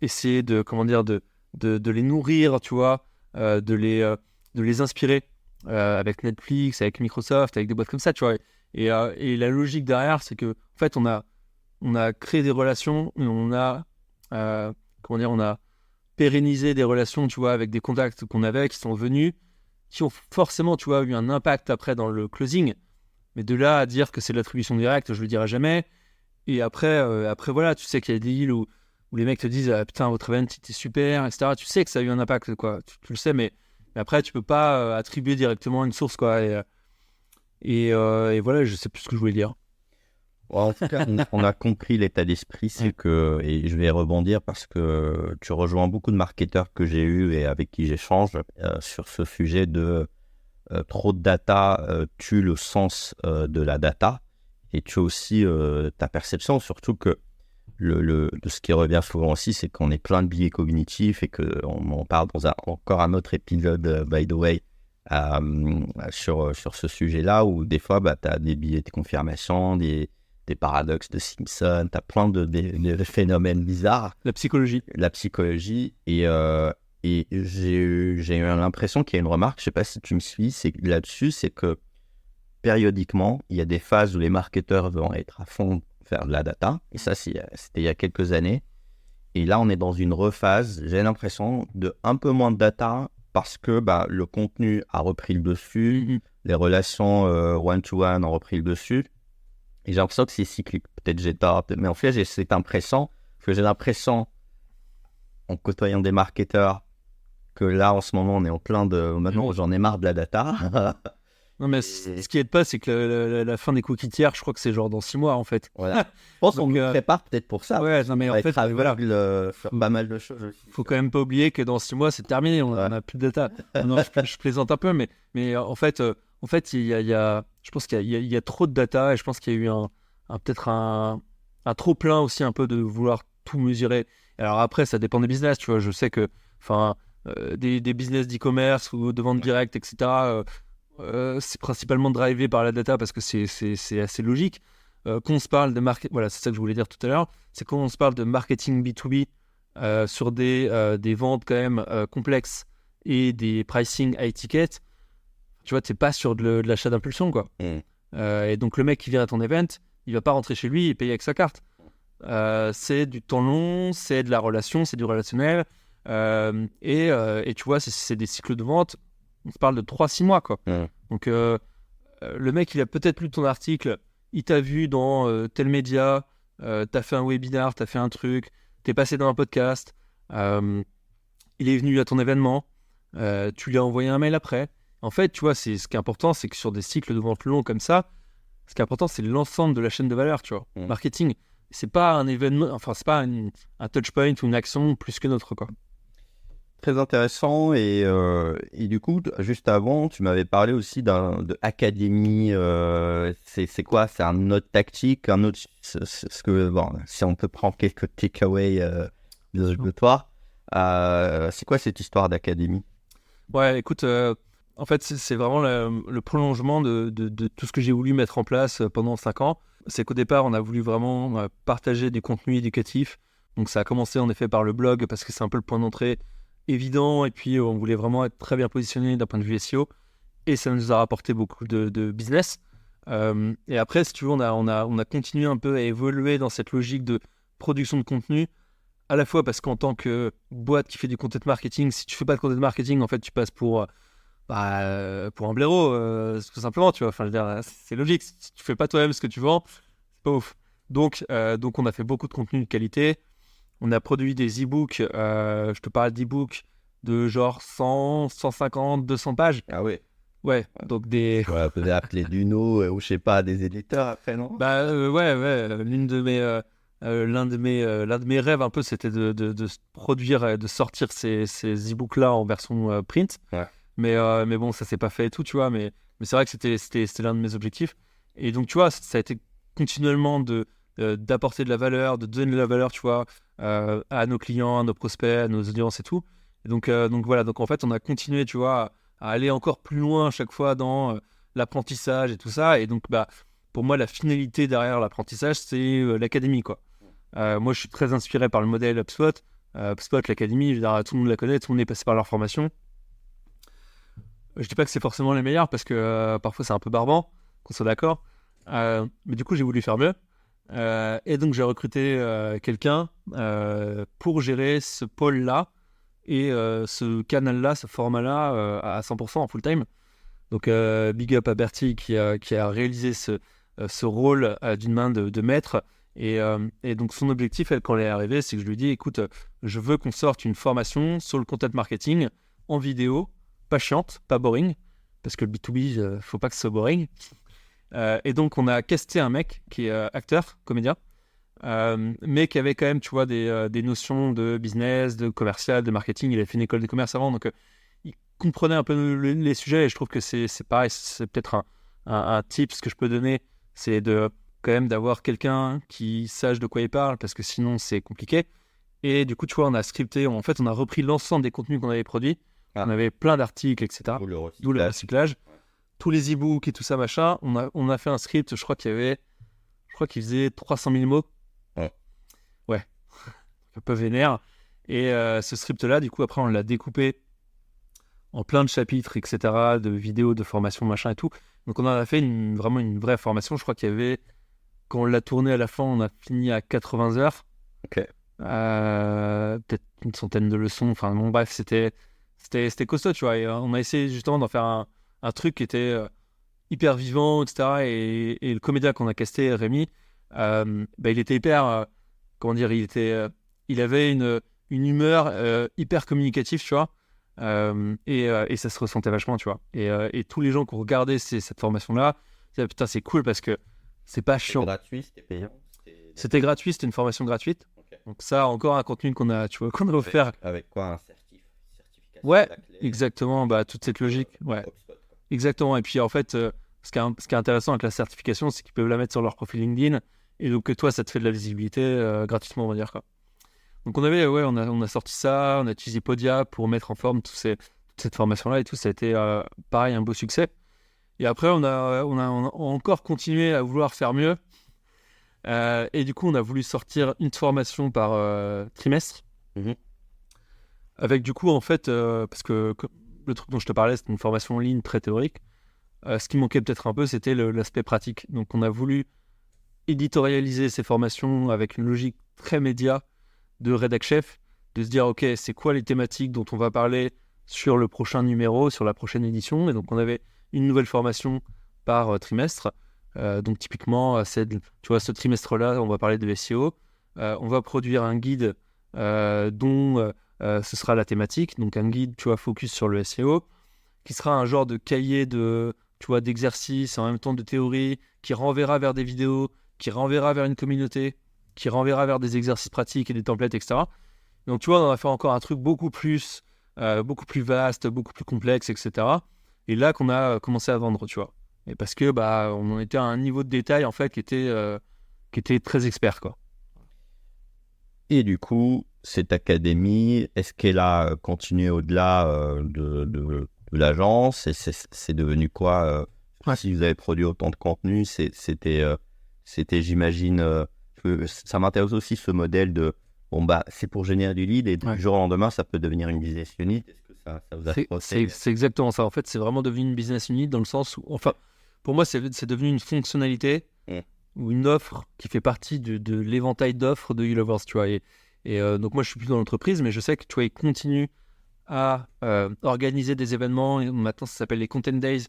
Speaker 3: essayer de les nourrir, tu vois, de les inspirer avec Netflix, avec Microsoft, avec des boîtes comme ça, tu vois. Et la logique derrière, c'est que, en fait, on a créé des relations, et on a pérennisé des relations, tu vois, avec des contacts qu'on avait, qui sont venus, qui ont forcément, tu vois, eu un impact après dans le closing. Mais de là à dire que c'est de l'attribution directe, je le dirai jamais. Et après voilà, tu sais qu'il y a des deals où les mecs te disent ah, putain, votre event c'était super, etc. Tu sais que ça a eu un impact, quoi. Tu le sais, mais après tu peux pas attribuer directement une source, quoi. Et voilà, je sais plus ce que je voulais dire.
Speaker 2: En tout cas, on a compris l'état d'esprit, c'est que, et je vais rebondir parce que tu rejoins beaucoup de marketeurs que j'ai eus et avec qui j'échange sur ce sujet de trop de data tue le sens de la data et tue aussi ta perception, surtout que ce qui revient souvent aussi, c'est qu'on est plein de biais cognitifs et qu'on en parle dans encore un autre épisode, by the way, sur ce sujet-là, où des fois, tu as des biais de confirmation, des paradoxes de Simpson, tu as plein de phénomènes bizarres.
Speaker 3: La psychologie.
Speaker 2: Et j'ai eu l'impression qu'il y a une remarque, je ne sais pas si tu me suis, là-dessus, c'est que périodiquement, il y a des phases où les marketeurs vont être à fond faire de la data, et ça, c'était il y a quelques années. Et là, on est dans une rephase, j'ai l'impression, de un peu moins de data, parce que le contenu a repris le dessus, les relations one-to-one ont repris le dessus. Et j'ai l'impression que c'est cyclique. Peut-être j'ai tort, mais en fait, j'ai cette impression, en côtoyant des marketeurs, que là, en ce moment, on est en plein de... Maintenant, j'en ai marre de la data.
Speaker 3: Non, mais ce qui aide pas, c'est que la fin des cookies tiers, je crois que c'est genre dans 6 mois, en fait.
Speaker 2: Voilà. Je pense qu'on nous prépare peut-être pour ça.
Speaker 3: Ouais, non, mais en fait,
Speaker 2: voilà. Faire pas mal de choses aussi.
Speaker 3: Faut quand même pas oublier que dans 6 mois, c'est terminé, on a plus de data. Non, je plaisante un peu, mais en fait, il y a, je pense qu'il y a trop de data et je pense qu'il y a eu peut-être un trop plein aussi un peu de vouloir tout mesurer. Alors après, ça dépend des business, tu vois. Je sais que, des business d'e-commerce ou de vente directe, etc. C'est principalement drivé par la data parce que c'est assez logique. Quand on se parle de voilà, c'est ça que je voulais dire tout à l'heure, c'est quand on se parle de marketing B2B sur des ventes quand même complexes et des pricing high ticket, tu vois, t'es pas sur de l'achat d'impulsion, quoi. Et donc le mec qui vient à ton event, il va pas rentrer chez lui et payer avec sa carte. C'est du temps long, c'est de la relation, c'est du relationnel, et tu vois, c'est des cycles de vente. On se parle de 3-6 mois, quoi. Donc le mec, il a peut-être lu ton article, il t'a vu dans tel média, t'as fait un webinar, t'as fait un truc, t'es passé dans un podcast, il est venu à ton événement, tu lui as envoyé un mail après. En fait, tu vois, ce qui est important, c'est que sur des cycles de vente longs comme ça, ce qui est important, c'est l'ensemble de la chaîne de valeur, tu vois. Marketing, c'est pas un événement, enfin, c'est pas un touch point ou une action plus que notre, quoi.
Speaker 2: Très intéressant. Et du coup, juste avant, tu m'avais parlé aussi de académie. C'est quoi? C'est un autre tactique, un autre. Bon, si on peut prendre quelques takeaways de toi, c'est quoi cette histoire d'académie?
Speaker 3: Ouais, écoute, en fait, c'est vraiment le prolongement de tout ce que j'ai voulu mettre en place pendant 5 ans. C'est qu'au départ, on a voulu vraiment partager du contenu éducatif. Donc, ça a commencé en effet par le blog parce que c'est un peu le point d'entrée évident. Et puis, on voulait vraiment être très bien positionné d'un point de vue SEO. Et ça nous a rapporté beaucoup de business. Et après, si tu veux, on a continué un peu à évoluer dans cette logique de production de contenu. À la fois parce qu'en tant que boîte qui fait du content marketing, si tu fais pas de content marketing, en fait, tu passes pour un blaireau, tout simplement, tu vois. Enfin, je veux dire, c'est logique. Si tu fais pas toi-même ce que tu vends, c'est pas ouf. Donc, on a fait beaucoup de contenu de qualité. On a produit des e-books. Je te parle d'e-books de genre 100, 150, 200 pages.
Speaker 2: Ah ouais.
Speaker 3: Ouais, donc des...
Speaker 2: Ouais, peut-être appeler Duno ou je sais pas, des éditeurs après, non?
Speaker 3: Ouais. L'un de mes rêves un peu, c'était de produire et de sortir ces e-books-là en version print.
Speaker 2: Ouais.
Speaker 3: Mais bon, ça s'est pas fait et tout, tu vois. Mais c'est vrai que c'était l'un de mes objectifs. Et donc, tu vois, ça a été continuellement d'apporter de la valeur, de donner de la valeur, tu vois, à nos clients, à nos prospects, à nos audiences et tout. Et donc voilà, donc en fait, on a continué, tu vois, à aller encore plus loin à chaque fois dans l'apprentissage et tout ça. Et donc, pour moi, la finalité derrière l'apprentissage, c'est l'académie, quoi. Moi, je suis très inspiré par le modèle HubSpot. HubSpot, l'académie, je veux dire, tout le monde la connaît, tout le monde est passé par leur formation. Je dis pas que c'est forcément les meilleurs parce que parfois c'est un peu barbant, qu'on soit d'accord. Mais du coup, j'ai voulu faire mieux. Et donc, j'ai recruté quelqu'un pour gérer ce pôle-là et ce canal-là, ce format-là à 100% en full-time. Donc, big up à Bertie qui a réalisé ce rôle d'une main de maître. Et donc, son objectif, quand elle est arrivée, c'est que je lui ai dit, écoute, je veux qu'on sorte une formation sur le content marketing en vidéo, pas chiante, pas boring, parce que le B2B, faut pas que ce soit boring. Et donc, on a casté un mec qui est acteur, comédien, mais qui avait quand même, tu vois, des notions de business, de commercial, de marketing. Il a fait une école de commerce avant, donc il comprenait un peu les sujets. Et je trouve que c'est pareil, c'est peut-être un tips que je peux donner, c'est quand même d'avoir quelqu'un qui sache de quoi il parle, parce que sinon, c'est compliqué. Et du coup, tu vois, on a scripté, on a repris l'ensemble des contenus qu'on avait produits. On avait plein d'articles, etc. D'où le recyclage. Tous les e-books et tout ça, machin. On a fait un script, je crois qu'il faisait 300 000 mots. Ouais. Un peu vénère. Et ce script-là, du coup, après, on l'a découpé en plein de chapitres, etc., de vidéos, de formations, machin et tout. Donc, on en a fait vraiment une vraie formation. Je crois qu'il y avait, quand on l'a tourné à la fin, on a fini à 80 heures.
Speaker 2: Ok.
Speaker 3: Peut-être une centaine de leçons. Enfin, bon, bref, c'était costaud, tu vois. Et on a essayé justement d'en faire un truc qui était hyper vivant, etc. Et le comédien qu'on a casté, Rémi, il était hyper, comment dire, il avait une humeur hyper communicative, tu vois. Et ça se ressentait vachement, tu vois. Et tous les gens qui ont regardé cette formation-là, disaient, putain, c'est cool parce que c'est pas chiant.
Speaker 2: C'était gratuit, c'était payant.
Speaker 3: C'était gratuit, c'était une formation gratuite.
Speaker 2: Okay.
Speaker 3: Donc ça, encore un contenu qu'on a offert.
Speaker 2: Avec quoi, un certification?
Speaker 3: Ouais, exactement, toute cette logique. Ouais, exactement. Et puis en fait, ce qui est intéressant avec la certification, c'est qu'ils peuvent la mettre sur leur profil LinkedIn et donc que toi, ça te fait de la visibilité gratuitement, on va dire, quoi. Donc on a sorti ça, on a utilisé Podia pour mettre en forme toute cette formation-là et tout. Ça a été pareil, un beau succès. Et après, on a encore continué à vouloir faire mieux. Et du coup, on a voulu sortir une formation par trimestre.
Speaker 2: Mm-hmm.
Speaker 3: Avec du coup, en fait, parce que le truc dont je te parlais, c'était une formation en ligne très théorique. Ce qui manquait peut-être un peu, c'était l'aspect pratique. Donc, on a voulu éditorialiser ces formations avec une logique très média de rédac chef, de se dire, OK, c'est quoi les thématiques dont on va parler sur le prochain numéro, sur la prochaine édition. Et donc, on avait une nouvelle formation par trimestre. Donc, typiquement, tu vois, ce trimestre-là, on va parler de SEO. On va produire un guide dont ce sera la thématique. Donc, un guide, tu vois, focus sur le SEO, qui sera un genre de cahier d'exercices, en même temps de théorie, qui renverra vers des vidéos, qui renverra vers une communauté, qui renverra vers des exercices pratiques et des templates, etc. Donc, tu vois, on va faire encore un truc beaucoup plus beaucoup plus vaste, beaucoup plus complexe, etc. Et là qu'on a commencé à vendre, tu vois. Et parce que on en était à un niveau de détail en fait qui était très expert, quoi.
Speaker 2: Et du coup, cette académie, est-ce qu'elle a continué au-delà de l'agence et c'est devenu quoi si vous avez produit autant de contenu, c'était, j'imagine, que ça m'intéresse aussi ce modèle de c'est pour générer du lead et du jour au lendemain, ça peut devenir une business unit. Est-ce que ça vous a frotté?
Speaker 3: C'est exactement ça. En fait, c'est vraiment devenu une business unit dans le sens où, enfin, pour moi, c'est devenu une fonctionnalité ou une offre qui fait partie de l'éventail d'offres de Ulovers, tu vois. Et donc, moi, je suis plus dans l'entreprise, mais je sais que, tu vois, ils continuent à organiser des événements. Et maintenant, ça s'appelle les Content Days.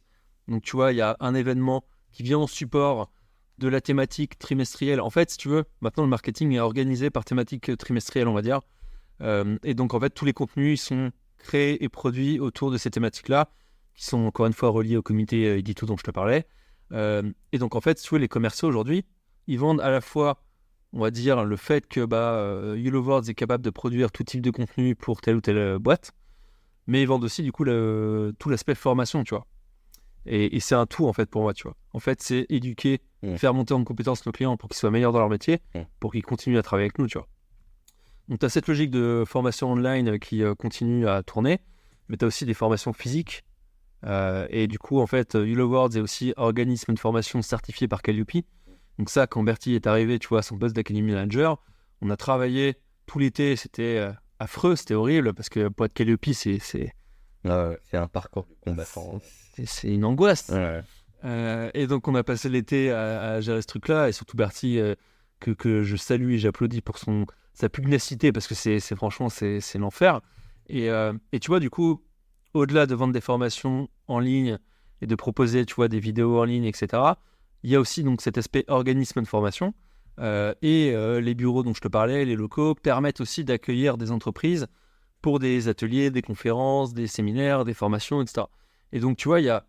Speaker 3: Donc, tu vois, il y a un événement qui vient en support de la thématique trimestrielle. En fait, si tu veux, maintenant, le marketing est organisé par thématique trimestrielle, on va dire. Et donc, en fait, tous les contenus, ils sont créés et produits autour de ces thématiques-là, qui sont encore une fois reliées au comité Edito dont je te parlais. Et donc, en fait, si tu veux, les commerciaux aujourd'hui, ils vendent à la fois, on va dire, le fait que Ulovers est capable de produire tout type de contenu pour telle ou telle boîte, mais ils vendent aussi, du coup, tout l'aspect formation, tu vois. Et c'est un tout, en fait, pour moi, tu vois. En fait, c'est éduquer, faire monter en compétence nos clients pour qu'ils soient meilleurs dans leur métier, pour qu'ils continuent à travailler avec nous, tu vois. Donc, tu as cette logique de formation online qui continue à tourner, mais tu as aussi des formations physiques. Et du coup, en fait, Ulovers est aussi organisme de formation certifié par Calliope. Donc ça, quand Bertie est arrivé, tu vois, à son poste d'Academy Manager, on a travaillé tout l'été, c'était affreux, c'était horrible, parce que pour être Calliope, c'est
Speaker 2: un parcours de combattant.
Speaker 3: C'est une angoisse.
Speaker 2: Ouais.
Speaker 3: Et donc, on a passé l'été à gérer ce truc-là, et surtout Bertie, que je salue et j'applaudis pour sa pugnacité, parce que franchement, c'est l'enfer. Et tu vois, du coup, au-delà de vendre des formations en ligne et de proposer, tu vois, des vidéos en ligne, etc., il y a aussi donc cet aspect organisme de formation. Les bureaux dont je te parlais, les locaux, permettent aussi d'accueillir des entreprises pour des ateliers, des conférences, des séminaires, des formations, etc. Et donc, tu vois, il y a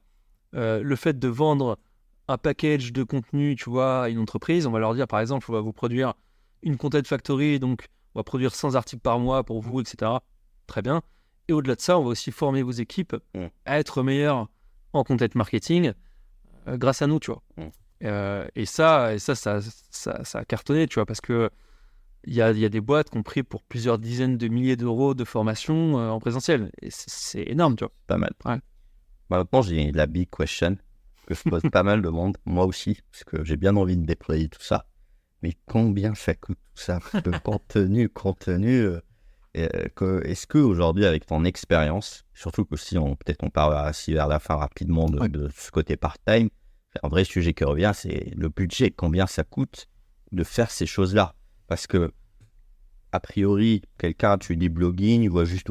Speaker 3: le fait de vendre un package de contenu, tu vois, à une entreprise. On va leur dire, par exemple, on va vous produire une Content Factory, donc on va produire 100 articles par mois pour vous, etc. Très bien. Et au-delà de ça, on va aussi former vos équipes à être meilleurs en content marketing grâce à nous, tu vois. Et ça a cartonné, tu vois, parce que il y a des boîtes qui ont pris pour plusieurs dizaines de milliers d'euros de formation en présentiel. Et c'est énorme, tu vois.
Speaker 2: Pas mal.
Speaker 3: Ouais.
Speaker 2: Maintenant, j'ai la big question que je pose pas mal de monde, moi aussi, parce que j'ai bien envie de déployer tout ça. Mais combien ça coûte tout ça? Parce que contenu. Est-ce qu'aujourd'hui, avec ton expérience, surtout que si peut-être on parlera aussi vers la fin rapidement de ce côté part-time, un vrai sujet qui revient, c'est le budget. Combien ça coûte de faire ces choses-là? Parce que, a priori, quelqu'un, tu dis blogging, il voit juste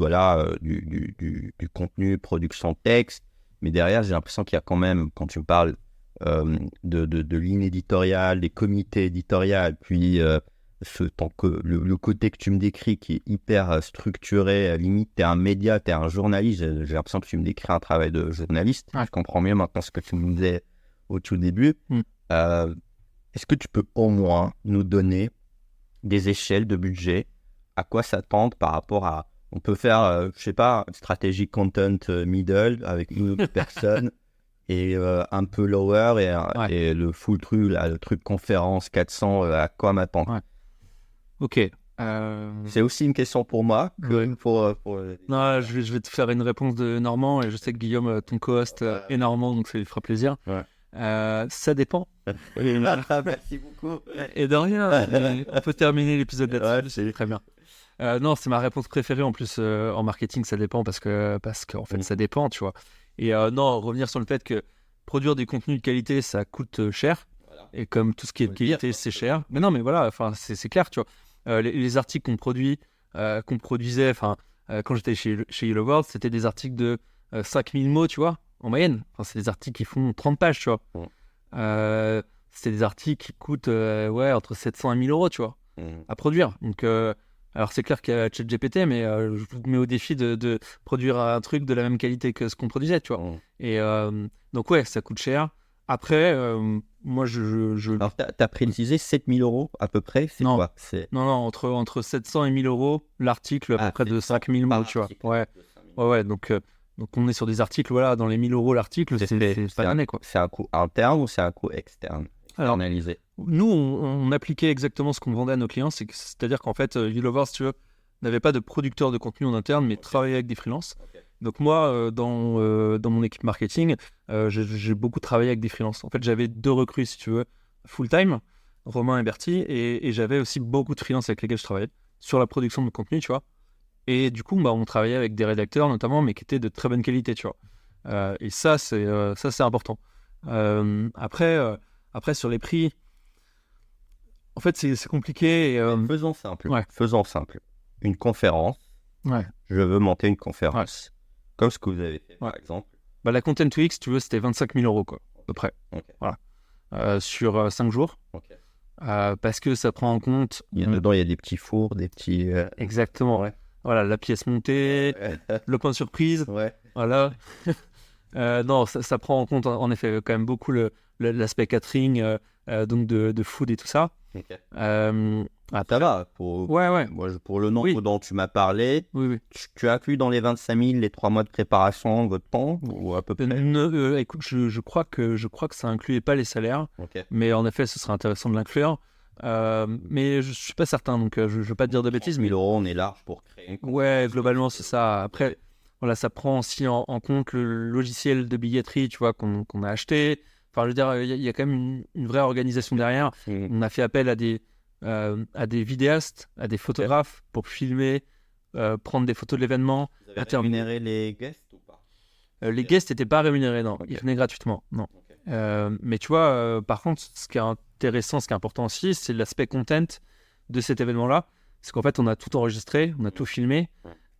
Speaker 2: du contenu, production de texte. Mais derrière, j'ai l'impression qu'il y a quand même, quand tu me parles de ligne éditoriale, des comités éditoriaux, puis le côté que tu me décris qui est hyper structuré, limite, tu es un média, tu es un journaliste. J'ai l'impression que tu me décris un travail de journaliste. Je comprends mieux maintenant ce que tu me disais au tout début. Est-ce que tu peux au moins nous donner des échelles de budget, à quoi s'attendre par rapport à... On peut faire, je sais pas, stratégie content middle avec une personne et un peu lower et le full truc, là, le truc conférence 400, à quoi m'attendre?
Speaker 3: Ok.
Speaker 2: C'est aussi une question pour moi. Pour...
Speaker 3: Non, je vais te faire une réponse de Normand et je sais que Guillaume, ton co-host, est Normand, donc ça lui fera plaisir. Ça dépend.
Speaker 2: Merci beaucoup.
Speaker 3: Et de rien, on peut terminer l'épisode là-dessus. C'est très bien. Non, c'est ma réponse préférée en plus en marketing, ça dépend parce qu'en fait ça dépend, tu vois. Et non, revenir sur le fait que produire des contenus de qualité, ça coûte cher. Et comme tout ce qui est de qualité, c'est cher. Mais non, mais voilà, c'est clair, tu vois. Les articles qu'on produisait, quand j'étais chez Ulovers, c'était des articles de 5000 mots, tu vois, en moyenne. C'est des articles qui font 30 pages, tu vois. C'était des articles qui coûtent entre 700 et 1000 euros, tu vois, à produire. Donc, alors c'est clair qu'il y a ChatGPT, mais je vous mets au défi de produire un truc de la même qualité que ce qu'on produisait, tu vois. Et donc, ouais, ça coûte cher. Après, moi,
Speaker 2: Alors, t'as précisé 7000 euros à peu près, c'est
Speaker 3: non.
Speaker 2: quoi?
Speaker 3: Non, entre 700 et 1000 euros, l'article à peu près de 5000 mots, tu vois. Ouais. Ouais, donc on est sur des articles, voilà, dans les 1 000 euros l'article, c'est pas l'année, quoi.
Speaker 2: C'est un coût interne ou c'est un coût externe?
Speaker 3: Alors,
Speaker 2: Analysé.
Speaker 3: nous, on appliquait exactement ce qu'on vendait à nos clients, c'est-à-dire qu'en fait, YouLovers, si tu veux, n'avait pas de producteur de contenu en interne, mais travaillait avec des freelances. Donc moi, dans mon équipe marketing, j'ai beaucoup travaillé avec des freelances. En fait, j'avais 2 recrues, si tu veux, full-time, Romain et Bertie, et j'avais aussi beaucoup de freelances avec lesquels je travaillais sur la production de contenu, tu vois. Et du coup, on travaillait avec des rédacteurs notamment, mais qui étaient de très bonne qualité, tu vois. Et ça, c'est important. Après, sur les prix, en fait, c'est compliqué.
Speaker 2: Faisons simple.
Speaker 3: Ouais.
Speaker 2: Faisons simple. Une conférence.
Speaker 3: Ouais.
Speaker 2: Je veux monter une conférence. Comme ce que vous avez fait, par exemple.
Speaker 3: La Content Week, si tu veux, c'était 25 000 euros, quoi, à peu près.
Speaker 2: Okay.
Speaker 3: Voilà. Sur 5 jours.
Speaker 2: Okay.
Speaker 3: Parce que ça prend en compte...
Speaker 2: Dedans, il y a des petits fours, des petits...
Speaker 3: Exactement. Ouais. Voilà, la pièce montée, le point de surprise.
Speaker 2: Ouais.
Speaker 3: Voilà. Non, ça prend en compte, en effet, quand même beaucoup l'aspect catering, donc de food et tout ça.
Speaker 2: Okay.
Speaker 3: Après,
Speaker 2: ça va.
Speaker 3: Ouais.
Speaker 2: Moi, pour le nombre dont tu m'as parlé,
Speaker 3: oui.
Speaker 2: Tu inclus dans les 25 000 les 3 mois de préparation, votre temps, ou à peu près?
Speaker 3: Écoute, je crois que ça incluait pas les salaires,
Speaker 2: okay.
Speaker 3: Mais en effet, ce serait intéressant de l'inclure. Mais je suis pas certain, donc je vais pas te dire de bêtises.
Speaker 2: 1 000 euros, on est large pour créer.
Speaker 3: Ouais, globalement, c'est ça. Après, voilà, ça prend aussi en compte le logiciel de billetterie, tu vois, qu'on a acheté. Enfin, je veux dire, il y a quand même une vraie organisation derrière. On a fait appel à des vidéastes, à des photographes pour filmer, prendre des photos de l'événement.
Speaker 2: Vous avez rémunéré les guests ou pas?
Speaker 3: Les guests n'étaient pas rémunérés, non. Ils venaient gratuitement, non. Mais tu vois, par contre, ce qui est intéressant, ce qui est important aussi, c'est l'aspect content de cet événement-là. Parce qu'en fait, on a tout enregistré, on a tout filmé,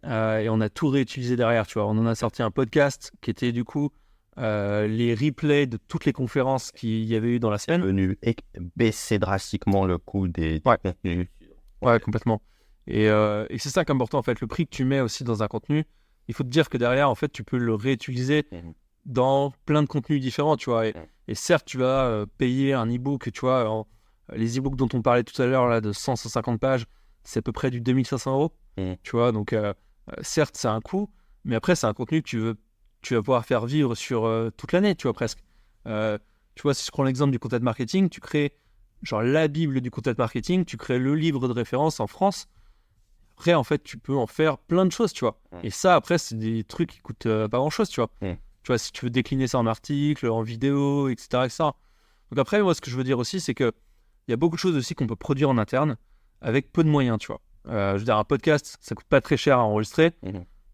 Speaker 3: et on a tout réutilisé derrière, tu vois. On en a sorti un podcast qui était du coup les replays de toutes les conférences qu'il y avait eu dans la semaine.
Speaker 2: C'est venu baisser drastiquement le coût des contenus.
Speaker 3: Ouais, complètement. Et c'est ça qui est important, en fait. Le prix que tu mets aussi dans un contenu, il faut te dire que derrière, en fait, tu peux le réutiliser dans plein de contenus différents, tu vois. Et certes, tu vas payer un e-book, tu vois, les e-books dont on parlait tout à l'heure, là, de 100-150 pages, c'est à peu près du 2500 euros, tu vois. Donc, certes, c'est un coût, mais après, c'est un contenu que tu vas pouvoir faire vivre sur toute l'année, tu vois, presque. Tu vois, si je prends l'exemple du content marketing, tu crées genre la Bible du content marketing, tu crées le livre de référence en France. Après, en fait, tu peux en faire plein de choses, tu vois. Et ça, après, c'est des trucs qui coûtent pas grand-chose, tu vois. Tu vois, si tu veux décliner ça en article, en vidéo, etc., etc. Donc après, moi, ce que je veux dire aussi, c'est qu'il y a beaucoup de choses aussi qu'on peut produire en interne avec peu de moyens, tu vois. Je veux dire, un podcast, ça coûte pas très cher à enregistrer.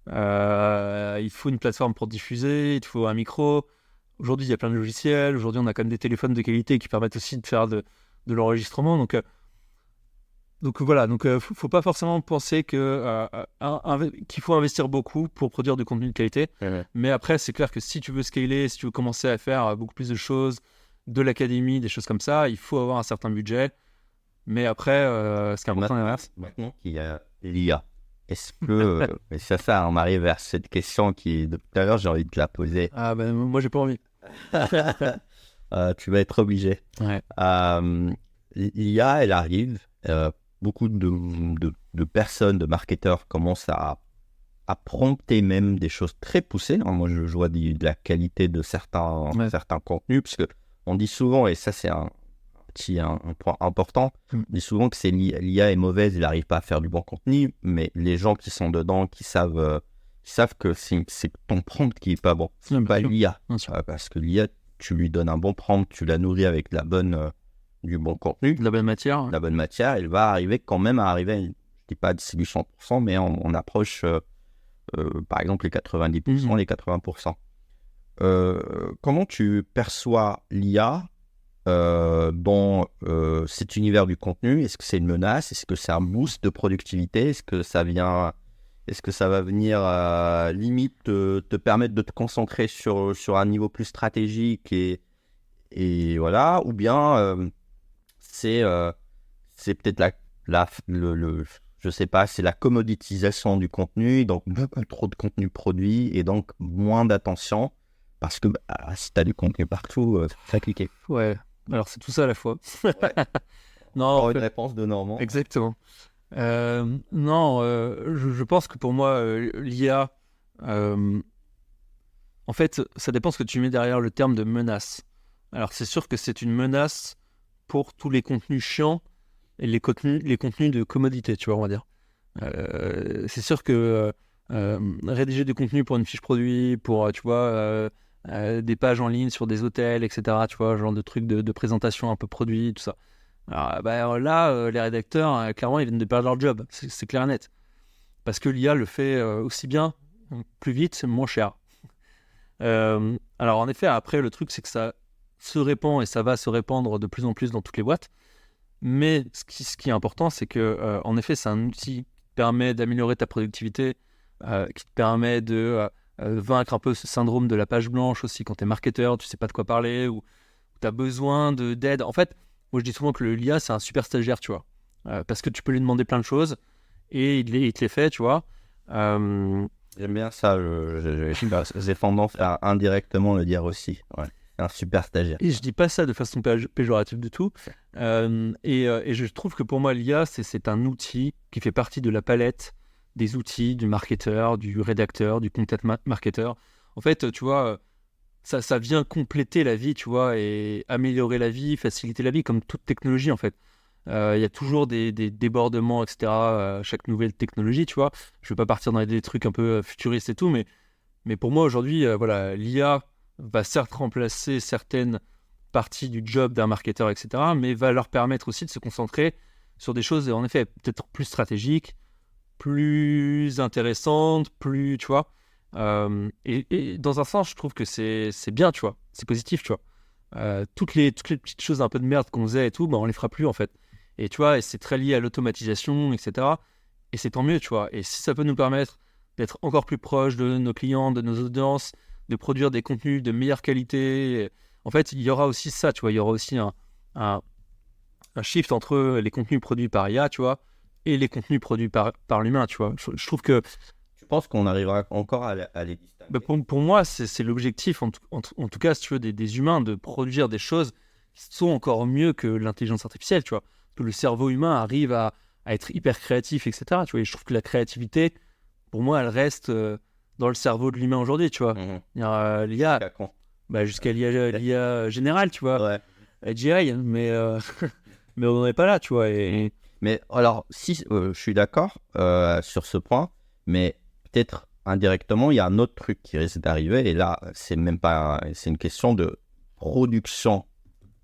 Speaker 3: Il faut une plateforme pour diffuser, il te faut un micro. Aujourd'hui, il y a plein de logiciels. Aujourd'hui, on a quand même des téléphones de qualité qui permettent aussi de faire de l'enregistrement. Donc voilà, faut pas forcément penser qu'il faut investir beaucoup pour produire du contenu de qualité. Mais après, c'est clair que si tu veux scaler, si tu veux commencer à faire beaucoup plus de choses, de l'académie, des choses comme ça, il faut avoir un certain budget. Mais après, ce qui est important derrière,
Speaker 2: maintenant qu'il y a l'IA, est-ce que et ça on arrive vers cette question qui de tout à l'heure j'ai envie de te la poser.
Speaker 3: Ah ben moi j'ai pas envie.
Speaker 2: Tu vas être obligé.
Speaker 3: Ouais.
Speaker 2: L'IA, elle arrive. Beaucoup de personnes, de marketeurs commencent à prompter même des choses très poussées. Moi, je vois de la qualité de certains contenus, parce qu'on dit souvent, et ça c'est un point important, on dit souvent que l'IA est mauvaise, il n'arrive pas à faire du bon contenu, mais les gens qui sont dedans, qui savent que c'est ton prompt qui n'est pas bon. C'est pas l'IA. Parce que l'IA, tu lui donnes un bon prompt, tu la nourris avec du bon contenu,
Speaker 3: de la bonne matière.
Speaker 2: La bonne matière, elle va arriver quand même à arriver, je ne dis pas d'ici du 100%, mais on approche par exemple les 90%, les 80%. Comment tu perçois l'IA dans cet univers du contenu? Est-ce que c'est une menace? Est-ce que c'est un boost de productivité? Est-ce que ça va venir limite te permettre de te concentrer sur un niveau plus stratégique et voilà, ou bien c'est peut-être je sais pas, c'est la commoditisation du contenu, donc beaucoup trop de contenu produit et donc moins d'attention parce que si tu as du contenu partout, c'est très cliqué.
Speaker 3: Ouais, alors c'est tout ça à la fois.
Speaker 2: Ouais.
Speaker 3: Non,
Speaker 2: une réponse de Normand.
Speaker 3: Exactement. Non, je pense que pour moi, l'IA, en fait, ça dépend ce que tu mets derrière le terme de menace. Alors, c'est sûr que c'est une menace pour tous les contenus chiants et les contenus de commodité, tu vois, on va dire. C'est sûr que rédiger du contenu pour une fiche produit, pour, tu vois, des pages en ligne sur des hôtels, etc., tu vois, genre de trucs de présentation un peu produit, tout ça. Alors, là, les rédacteurs, clairement, ils viennent de perdre leur job, c'est clair et net. Parce que l'IA le fait aussi bien, plus vite, moins cher. Alors, en effet, après, le truc, c'est que ça se répand et ça va se répandre de plus en plus dans toutes les boîtes. Mais ce qui est important, c'est que, en effet, c'est un outil qui te permet d'améliorer ta productivité, qui te permet de vaincre un peu ce syndrome de la page blanche aussi quand tu es marketeur, tu sais pas de quoi parler ou tu as besoin d'aide. En fait, moi je dis souvent que l'IA c'est un super stagiaire, tu vois, parce que tu peux lui demander plein de choses et il te les fait, tu vois.
Speaker 2: J'aime bien ça, j'ai tendance à indirectement le dire aussi. Ouais. Un super stagiaire.
Speaker 3: Et je dis pas ça de façon péjorative du tout. Et je trouve que pour moi, l'IA, c'est un outil qui fait partie de la palette des outils du marketeur, du rédacteur, du content marketer. En fait, tu vois, ça vient compléter la vie, tu vois, et améliorer la vie, faciliter la vie, comme toute technologie, en fait. Il y a toujours des débordements, etc. À chaque nouvelle technologie, tu vois. Je ne vais pas partir dans des trucs un peu futuristes et tout, mais pour moi, aujourd'hui, voilà, l'IA va certes remplacer certaines parties du job d'un marketeur, etc., mais va leur permettre aussi de se concentrer sur des choses, en effet, peut-être plus stratégiques, plus intéressantes, plus, tu vois. Et dans un sens, je trouve que c'est bien, tu vois. C'est positif, tu vois. Toutes les petites choses un peu de merde qu'on faisait et tout, bah, on les fera plus, en fait. Et tu vois, et c'est très lié à l'automatisation, etc. Et c'est tant mieux, tu vois. Et si ça peut nous permettre d'être encore plus proches de nos clients, de nos audiences, de produire des contenus de meilleure qualité. En fait, il y aura aussi ça, tu vois, il y aura aussi un shift entre les contenus produits par IA, tu vois, et les contenus produits par l'humain, tu vois. Je trouve que...
Speaker 2: Tu penses qu'on arrivera encore à les distinguer?
Speaker 3: Bah pour moi, c'est l'objectif, en tout cas, si tu veux, des humains, de produire des choses qui sont encore mieux que l'intelligence artificielle, tu vois. Parce que le cerveau humain arrive à être hyper créatif, etc., tu vois. Et je trouve que la créativité, pour moi, elle reste... dans le cerveau de l'humain aujourd'hui, tu vois. L'IA, jusqu'à l'IA générale, tu vois.
Speaker 2: Ouais.
Speaker 3: AGI, mais on n'en est pas là, tu vois.
Speaker 2: Mais alors, si je suis d'accord sur ce point, mais peut-être indirectement, il y a un autre truc qui risque d'arriver, et là, c'est une question de production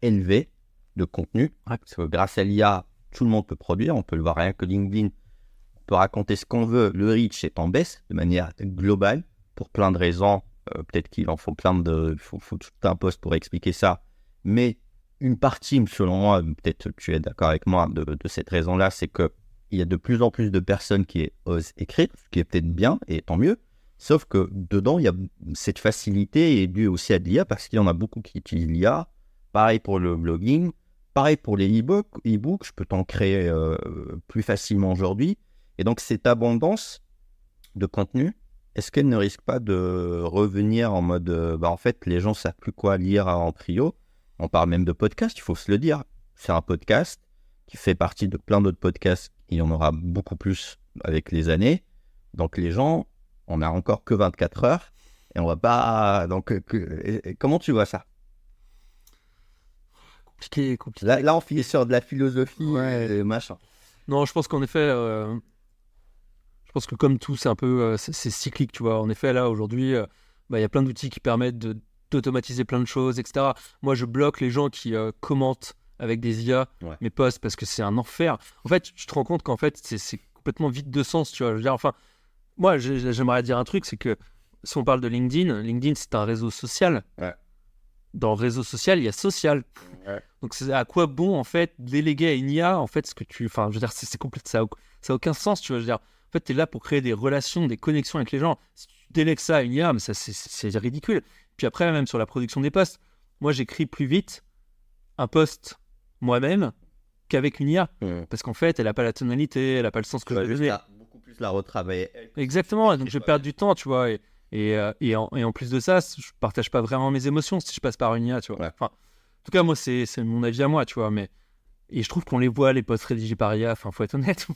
Speaker 2: élevée de contenu.
Speaker 3: Ouais.
Speaker 2: Parce que grâce à l'IA, tout le monde peut produire, on peut le voir rien que LinkedIn. On peut raconter ce qu'on veut, le reach est en baisse de manière globale, pour plein de raisons. Peut-être qu'il en faut faut tout un post pour expliquer ça. Mais une partie, selon moi, peut-être tu es d'accord avec moi de cette raison-là, c'est qu'il y a de plus en plus de personnes qui osent écrire, ce qui est peut-être bien, et tant mieux. Sauf que dedans, il y a cette facilité est due aussi à l'IA, parce qu'il y en a beaucoup qui utilisent l'IA. Pareil pour le blogging, pareil pour les e-books, je peux t'en créer plus facilement aujourd'hui. Et donc, cette abondance de contenu, est-ce qu'elle ne risque pas de revenir en mode... en fait, les gens ne savent plus quoi lire en prio. On parle même de podcast, il faut se le dire. C'est un podcast qui fait partie de plein d'autres podcasts. Il y en aura beaucoup plus avec les années. Donc, les gens, on n'a encore que 24 heures. Et on va pas... Donc, comment tu vois ça?
Speaker 3: Compliqué.
Speaker 2: Là, on finit sur de la philosophie, et machin.
Speaker 3: Non, je pense qu'en effet... Je pense que comme tout, c'est un peu c'est cyclique, tu vois. En effet, là, aujourd'hui, il y a plein d'outils qui permettent d'automatiser plein de choses, etc. Moi, je bloque les gens qui commentent avec des IA mes posts parce que c'est un enfer. En fait, tu te rends compte qu'en fait, c'est complètement vide de sens, tu vois. Je veux dire, enfin, moi, j'aimerais dire un truc, c'est que si on parle de LinkedIn, c'est un réseau social.
Speaker 2: Ouais.
Speaker 3: Dans le réseau social, il y a social.
Speaker 2: Ouais.
Speaker 3: Donc, c'est à quoi bon, en fait, déléguer à une IA, en fait, ce que tu... Enfin, je veux dire, c'est complètement... Ça n'a aucun sens, tu vois. Je veux dire, en fait, tu es là pour créer des relations, des connexions avec les gens. Si tu délègues ça à une IA, mais ça, c'est ridicule. Puis après, même sur la production des posts, moi, j'écris plus vite un post moi-même qu'avec une IA. Parce qu'en fait, elle n'a pas la tonalité, elle n'a pas le sens que je veux donner.
Speaker 2: Beaucoup plus la retravailler.
Speaker 3: Exactement, donc je vais perdre du temps, tu vois. Et en plus de ça, je partage pas vraiment mes émotions si je passe par une IA, tu vois.
Speaker 2: Ouais.
Speaker 3: Enfin, en tout cas, moi, c'est mon avis à moi, tu vois. Mais Et je trouve qu'on les voit, les posts rédigés par IA, enfin, faut être honnête,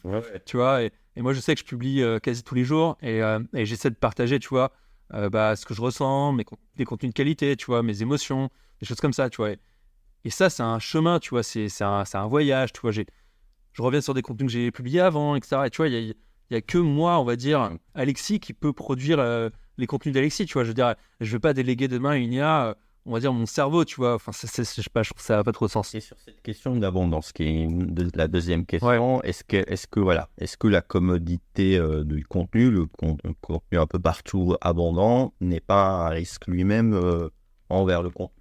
Speaker 3: tu vois. Et moi, je sais que je publie quasi tous les jours et j'essaie de partager, tu vois, ce que je ressens, des contenus de qualité, tu vois, mes émotions, des choses comme ça, tu vois. Et ça, c'est un chemin, tu vois, c'est un voyage, tu vois. Je reviens sur des contenus que j'ai publiés avant, etc. Et tu vois, il y a que moi, on va dire, Alexis, qui peut produire les contenus d'Alexis, tu vois. Je veux dire, je vais pas déléguer demain à une IA, on va dire, mon cerveau, tu vois. Enfin, je sais pas, je trouve que ça n'a pas trop de sens.
Speaker 2: Et sur cette question d'abondance, qui est la deuxième question, est-ce que la commodité du contenu, le contenu un peu partout abondant, n'est pas un risque lui-même envers le contenu?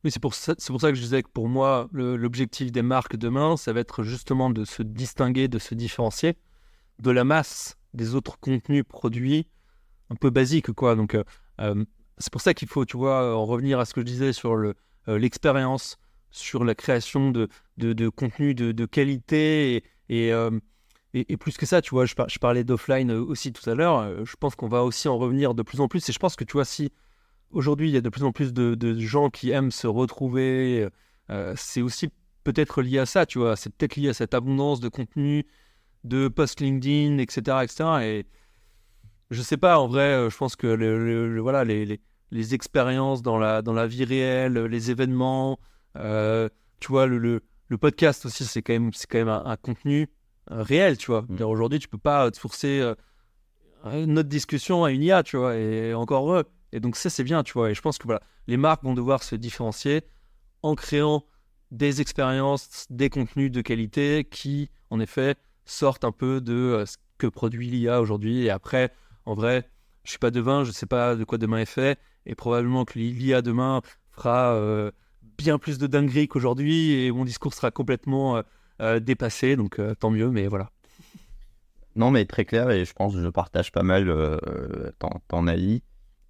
Speaker 3: Oui, c'est pour ça que je disais que pour moi, l'objectif des marques demain, ça va être justement de se distinguer, de se différencier de la masse des autres contenus produits un peu basiques, quoi. Donc, c'est pour ça qu'il faut, tu vois, en revenir à ce que je disais sur l'expérience, sur la création de contenus de qualité et plus que ça, tu vois, je parlais d'offline aussi tout à l'heure. Je pense qu'on va aussi en revenir de plus en plus. Et je pense que, tu vois, si aujourd'hui, il y a de plus en plus de gens qui aiment se retrouver. C'est aussi peut-être lié à ça, tu vois. C'est peut-être lié à cette abondance de contenu, de posts LinkedIn, etc., etc. Et je sais pas, en vrai, je pense que voilà, les expériences dans la vie réelle, les événements, tu vois, le podcast aussi, c'est quand même un contenu réel, tu vois. Aujourd'hui, tu peux pas te forcer notre discussion à une IA, tu vois, et encore heureux. Et donc ça, c'est bien, tu vois. Et je pense que voilà, les marques vont devoir se différencier en créant des expériences, des contenus de qualité qui, en effet, sortent un peu de ce que produit l'IA aujourd'hui. Et après, en vrai, je suis pas devin, je sais pas de quoi demain est fait. Et probablement que l'IA demain fera bien plus de dingueries qu'aujourd'hui et mon discours sera complètement dépassé. Donc tant mieux, mais voilà.
Speaker 2: Non, mais très clair, et je pense que je partage pas mal ton avis.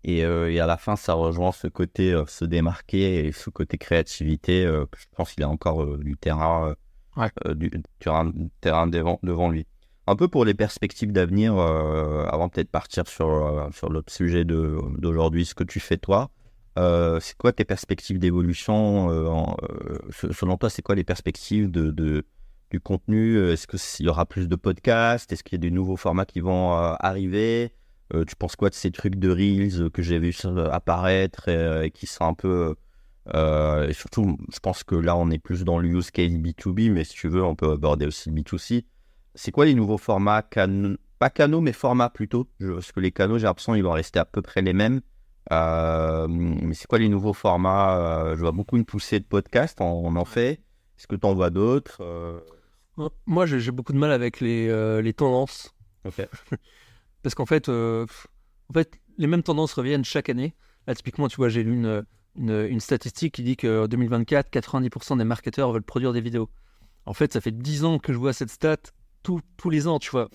Speaker 2: Et à la fin, ça rejoint ce côté se démarquer et ce côté créativité. Je pense qu'il a encore du terrain, terrain devant lui. Un peu pour les perspectives d'avenir, avant peut-être de partir sur l'autre sujet d'aujourd'hui, ce que tu fais toi. C'est quoi tes perspectives d'évolution selon toi, c'est quoi les perspectives du contenu? Est-ce qu'il y aura plus de podcasts? Est-ce qu'il y a des nouveaux formats qui vont arriver? Tu penses quoi de ces trucs de Reels que j'ai vu apparaître et qui sont un peu... et surtout, je pense que là, on est plus dans le use case B2B, mais si tu veux, on peut aborder aussi le B2C. C'est quoi les nouveaux formats pas canaux, mais formats plutôt? Parce que les canaux, j'ai l'impression qu'ils vont rester à peu près les mêmes. Mais c'est quoi les nouveaux formats? Je vois beaucoup une poussée de podcasts, on en fait. Est-ce que tu en vois d'autres?
Speaker 3: Moi, j'ai beaucoup de mal avec les tendances.
Speaker 2: Ok.
Speaker 3: Parce qu'en fait, les mêmes tendances reviennent chaque année. Là, typiquement, tu vois, j'ai lu une statistique qui dit qu'en 2024, 90% des marketeurs veulent produire des vidéos. En fait, ça fait 10 ans que je vois cette stat tous les ans, tu vois.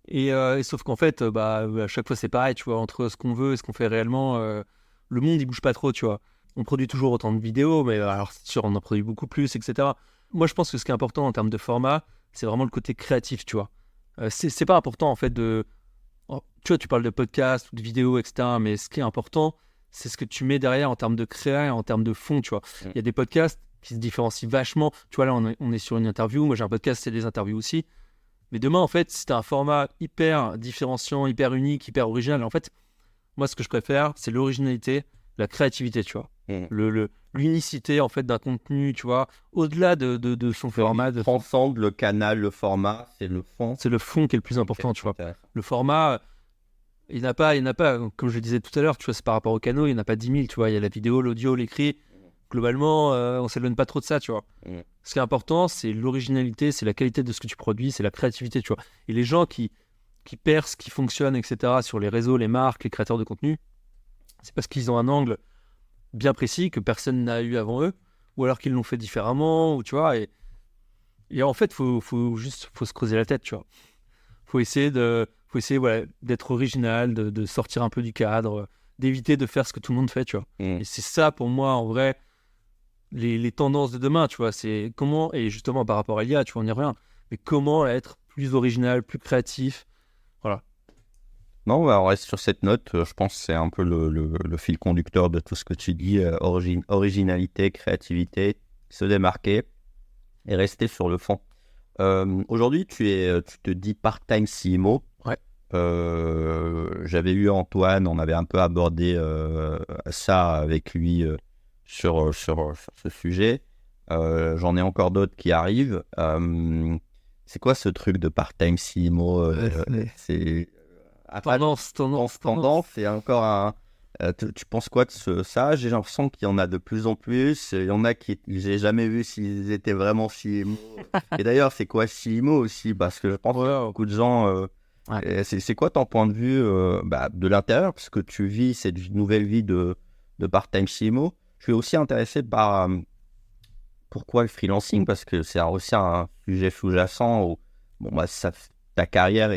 Speaker 3: Et sauf qu'en fait, à chaque fois, c'est pareil, tu vois, entre ce qu'on veut et ce qu'on fait réellement, le monde, il bouge pas trop, tu vois. On produit toujours autant de vidéos, mais alors, c'est sûr, on en produit beaucoup plus, etc. Moi, je pense que ce qui est important en termes de format, c'est vraiment le côté créatif, tu vois. C'est pas important, en fait, tu vois, tu parles de podcast ou de vidéos, etc. Mais ce qui est important, c'est ce que tu mets derrière en termes de créa, en termes de fond, tu vois. Il y a des podcasts qui se différencient vachement. Tu vois, là, on est sur une interview. Moi, j'ai un podcast, c'est des interviews aussi. Mais demain, en fait, si tu as un format hyper différenciant, hyper unique, hyper original, en fait, moi, ce que je préfère, c'est l'originalité, la créativité, tu vois. L'unicité, en fait, d'un contenu, tu vois, au-delà de son format.
Speaker 2: Transcende le canal, le format, c'est le fond.
Speaker 3: C'est le fond qui est le plus important, tu vois. Le format, il n'y en a pas, comme je le disais tout à l'heure, tu vois, c'est par rapport au canal, il n'y en a pas 10 000, tu vois. Il y a la vidéo, l'audio, l'écrit. Globalement, on ne s'éloigne pas trop de ça, tu vois. Ce qui est important, c'est l'originalité, c'est la qualité de ce que tu produis, c'est la créativité, tu vois. Et les gens qui percent, qui fonctionnent, etc., sur les réseaux, les marques, les créateurs de contenu, c'est parce qu'ils ont un angle bien précis que personne n'a eu avant eux, ou alors qu'ils l'ont fait différemment, ou tu vois. Et en fait, faut se creuser la tête, tu vois. Faut essayer voilà, d'être original, de sortir un peu du cadre, d'éviter de faire ce que tout le monde fait, tu vois. Et c'est ça, pour moi, en vrai, les tendances de demain, tu vois. C'est comment, et justement par rapport à l'IA, tu vois, on n'y revient, mais comment être plus original, plus créatif, voilà.
Speaker 2: Non, on reste sur cette note. Je pense que c'est un peu le fil conducteur de tout ce que tu dis. Originalité, créativité, se démarquer. et rester sur le fond. Aujourd'hui, tu te dis part-time CMO.
Speaker 3: Ouais.
Speaker 2: J'avais eu Antoine, on avait un peu abordé ça avec lui sur ce sujet. J'en ai encore d'autres qui arrivent. C'est quoi ce truc de part-time CMO? C'est tendance, c'est encore un... tu penses quoi de ça? J'ai l'impression qu'il y en a de plus en plus. Il y en a qui j'ai jamais vu s'ils étaient vraiment CMO. Et d'ailleurs, c'est quoi CMO aussi? Parce que je pense que beaucoup de gens... c'est quoi ton point de vue de l'intérieur? Parce que tu vis cette nouvelle vie de part-time CMO. Je suis aussi intéressé par pourquoi le freelancing, parce que c'est aussi un sujet sous-jacent où ta carrière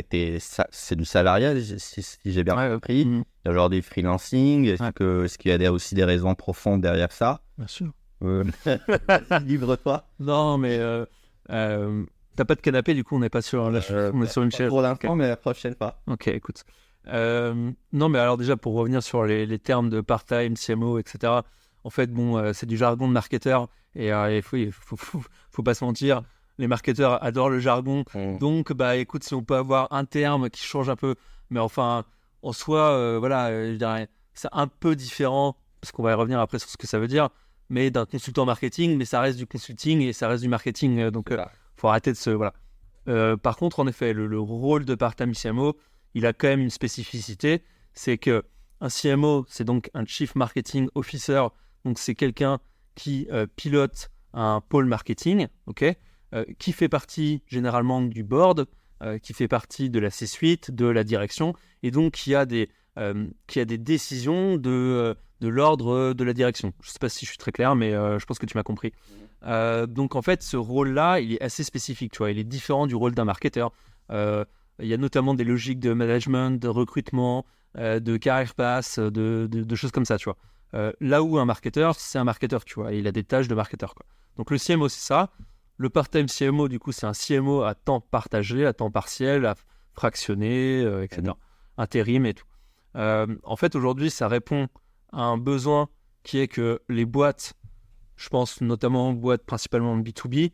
Speaker 2: c'est du salariat, si j'ai bien compris. Il y a genre des freelancing. Est-ce qu'il y a aussi des raisons profondes derrière ça?
Speaker 3: Bien sûr.
Speaker 2: Livre-toi.
Speaker 3: Non, mais t'as pas de canapé, du coup, on n'est pas sur on est sur une chaise.
Speaker 2: Pour l'instant, mais la prochaine fois.
Speaker 3: Ok, écoute. Non, mais alors déjà, pour revenir sur les termes de part-time, CMO, etc., en fait, c'est du jargon de marketeur, et il faut pas se mentir, les marketeurs adorent le jargon. Donc, écoute, si on peut avoir un terme qui change un peu, mais enfin, en soi, je dirais, c'est un peu différent, parce qu'on va y revenir après sur ce que ça veut dire, mais d'un consultant marketing, mais ça reste du consulting et ça reste du marketing, donc faut arrêter de se... Voilà. Par contre, en effet, le rôle de part-time CMO, il a quand même une spécificité, c'est que un CMO, c'est donc un Chief Marketing Officer, donc c'est quelqu'un qui pilote un pôle marketing, qui fait partie généralement du board, qui fait partie de la C-suite, de la direction, et donc qui a des décisions de l'ordre de la direction. Je ne sais pas si je suis très clair, mais je pense que tu m'as compris. Donc en fait, ce rôle-là, il est assez spécifique, tu vois, il est différent du rôle d'un marketeur. Il y a notamment des logiques de management, de recrutement, de career path, de choses comme ça, tu vois. Là où un marketeur, c'est un marketeur, tu vois, il a des tâches de marketeur, quoi. Donc le CMO, c'est ça. Le part-time CMO, du coup, c'est un CMO à temps partagé, à temps partiel, à fractionné, etc. Intérim et tout. En fait, aujourd'hui, ça répond à un besoin qui est que les boîtes, je pense notamment aux boîtes principalement B2B,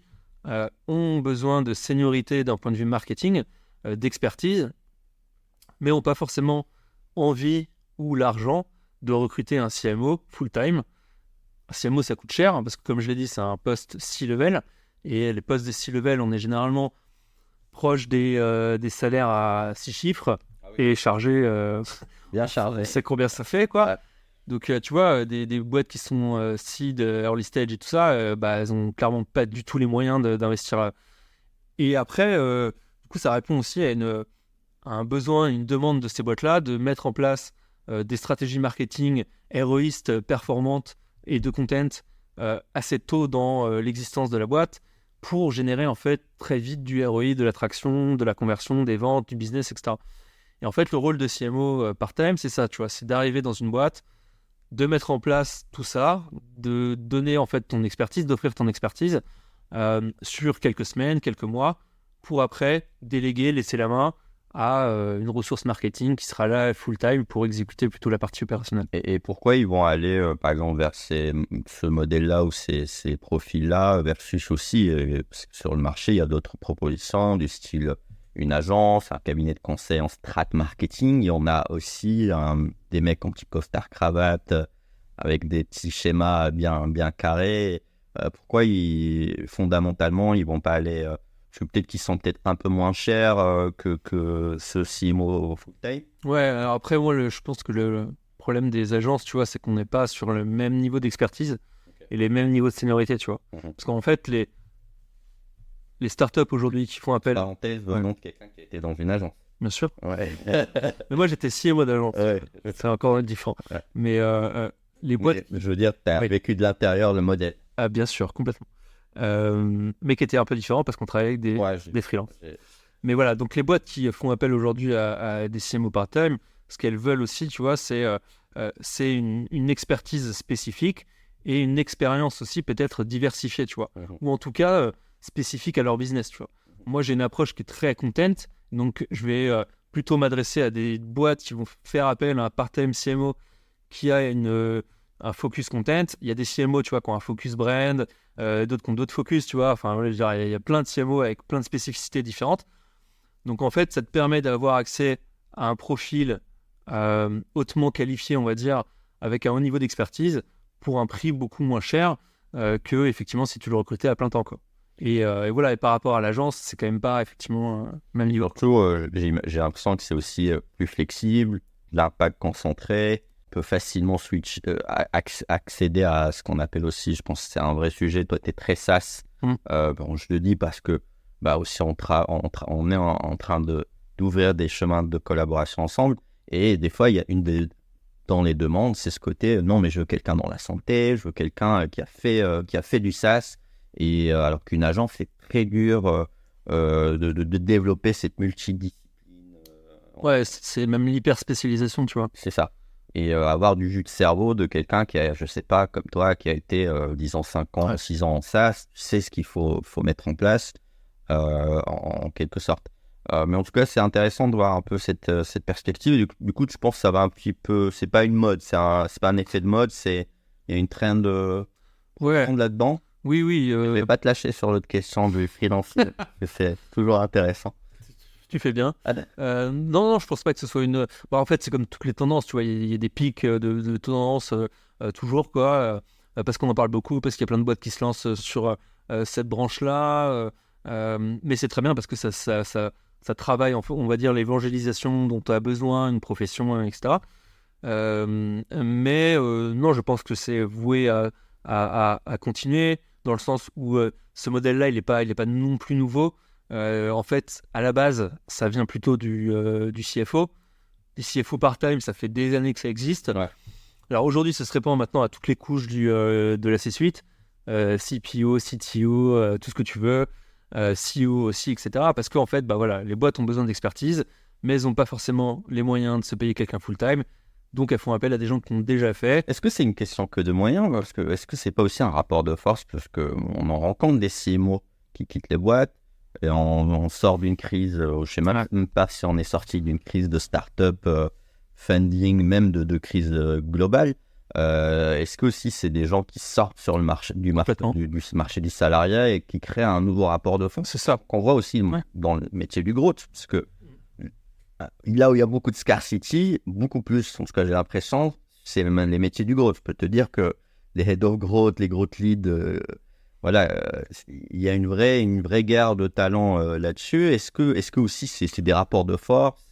Speaker 3: ont besoin de seniorité d'un point de vue marketing, d'expertise, mais n'ont pas forcément envie ou l'argent de recruter un CMO full-time. Un CMO, ça coûte cher, parce que comme je l'ai dit, c'est un poste C-level, et les postes de C-level, on est généralement proche des salaires à 6 chiffres, et chargé...
Speaker 2: bien chargé.
Speaker 3: C'est combien ça fait, quoi.
Speaker 2: Ouais.
Speaker 3: Donc, tu vois, des boîtes qui sont seed, early stage et tout ça, elles n'ont clairement pas du tout les moyens d'investir. Et après, du coup, ça répond aussi à un besoin, une demande de ces boîtes-là de mettre en place des stratégies marketing héroïstes, performantes et de content assez tôt dans l'existence de la boîte pour générer en fait très vite du ROI, de l'attraction, de la conversion, des ventes, du business, etc. Et en fait, le rôle de CMO part-time, c'est ça, tu vois, c'est d'arriver dans une boîte, de mettre en place tout ça, de donner en fait ton expertise, d'offrir ton expertise sur quelques semaines, quelques mois, pour après déléguer, laisser la main à une ressource marketing qui sera là full-time pour exécuter plutôt la partie opérationnelle.
Speaker 2: Et pourquoi ils vont aller, par exemple, vers ce modèle-là ou ces profils-là, versus aussi, parce que sur le marché, il y a d'autres propositions du style une agence, un cabinet de conseil en strat marketing. Il y en a aussi des mecs en petit costard-cravate avec des petits schémas bien carrés. Pourquoi fondamentalement, ils vont pas aller... peut-être qu'ils sont peut-être un peu moins chers que ce CMO full-time.
Speaker 3: Ouais, alors après, moi, je pense que le problème des agences, tu vois, c'est qu'on n'est pas sur le même niveau d'expertise et les mêmes niveaux de seniorité, tu vois. Parce qu'en fait, les startups aujourd'hui qui font appel...
Speaker 2: Parenthèse, venant de quelqu'un qui était dans une agence.
Speaker 3: Bien sûr.
Speaker 2: Ouais.
Speaker 3: Mais moi, j'étais CMO d'agence.
Speaker 2: Ouais.
Speaker 3: C'est encore différent. Ouais. Mais les boîtes...
Speaker 2: Mais, je veux dire, tu as vécu de l'intérieur le modèle.
Speaker 3: Ah, bien sûr, complètement. Mais qui était un peu différent parce qu'on travaillait avec des freelances. Mais voilà, donc les boîtes qui font appel aujourd'hui à des CMO part-time, ce qu'elles veulent aussi, tu vois, c'est une expertise spécifique et une expérience aussi peut-être diversifiée, tu vois. Ou en tout cas, spécifique à leur business, tu vois. Moi, j'ai une approche qui est très content, donc je vais plutôt m'adresser à des boîtes qui vont faire appel à un part-time CMO qui a un focus content. Il y a des CMO, tu vois, qui ont un focus brand, d'autres qui ont d'autres focus, tu vois. Enfin, je veux dire, il y a plein de CMO avec plein de spécificités différentes. Donc, en fait, ça te permet d'avoir accès à un profil hautement qualifié, on va dire, avec un haut niveau d'expertise pour un prix beaucoup moins cher que, effectivement, si tu le recrutais à plein temps, quoi. Et voilà, et par rapport à l'agence, c'est quand même pas, effectivement, même niveau.
Speaker 2: Surtout, j'ai l'impression que c'est aussi plus flexible, l'impact concentré, peut facilement accéder à ce qu'on appelle aussi, je pense que c'est un vrai sujet, toi tu es très SaaS, bon, je le dis parce que aussi on est en train d'ouvrir des chemins de collaboration ensemble, et des fois il y a dans les demandes, c'est ce côté, non mais je veux quelqu'un dans la santé, je veux quelqu'un qui a fait du SaaS, et alors qu'une agence c'est très dur de développer cette multidiscipline.
Speaker 3: Ouais, c'est même l'hyper spécialisation, tu vois.
Speaker 2: C'est ça. Et avoir du jus de cerveau de quelqu'un qui a, je sais pas, comme toi, qui a été, disons, 5 ans, 6 ans en SaaS, tu sais ce qu'il faut mettre en place, en quelque sorte. Mais en tout cas, c'est intéressant de voir un peu cette perspective. Du coup, je pense que ça va un petit peu... C'est pas une mode, c'est pas un effet de mode, il y a une trend là-dedans.
Speaker 3: Oui.
Speaker 2: Je vais pas te lâcher sur l'autre question du freelance, c'est toujours intéressant.
Speaker 3: Tu fais bien. Non, je pense pas que ce soit une... en fait, c'est comme toutes les tendances, tu vois, il y a des pics de tendances toujours, quoi, parce qu'on en parle beaucoup, parce qu'il y a plein de boîtes qui se lancent sur cette branche-là, mais c'est très bien parce que ça travaille, on va dire, l'évangélisation dont tu as besoin, une profession, etc. Mais non, je pense que c'est voué à continuer, dans le sens où ce modèle-là, il est pas non plus nouveau. En fait, à la base, ça vient plutôt du CFO. Du CFO part-time, ça fait des années que ça existe.
Speaker 2: Ouais.
Speaker 3: Alors aujourd'hui, ça se répand maintenant à toutes les couches de la C-suite. CPO, CTO, tout ce que tu veux. CEO aussi, etc. Parce qu'en fait, les boîtes ont besoin d'expertise, mais elles n'ont pas forcément les moyens de se payer quelqu'un full-time. Donc, elles font appel à des gens qui ont déjà fait.
Speaker 2: Est-ce que c'est une question que de moyens? Parce que est-ce que c'est pas aussi un rapport de force? Parce qu'on en rencontre des CMO qui quittent les boîtes. Et on sort d'une crise, je ne sais même pas si on est sorti d'une crise de start-up, funding, même de crise globale. Est-ce que aussi c'est des gens qui sortent sur le marché du marché du salariat et qui créent un nouveau rapport de force?
Speaker 3: C'est ça
Speaker 2: qu'on voit aussi dans le métier du growth, parce que là où il y a beaucoup de scarcity, beaucoup plus, en tout cas j'ai l'impression, c'est les métiers du growth. Je peux te dire que les head of growth, les growth leads... il y a une vraie guerre de talent là-dessus. Est-ce que aussi c'est des rapports de force?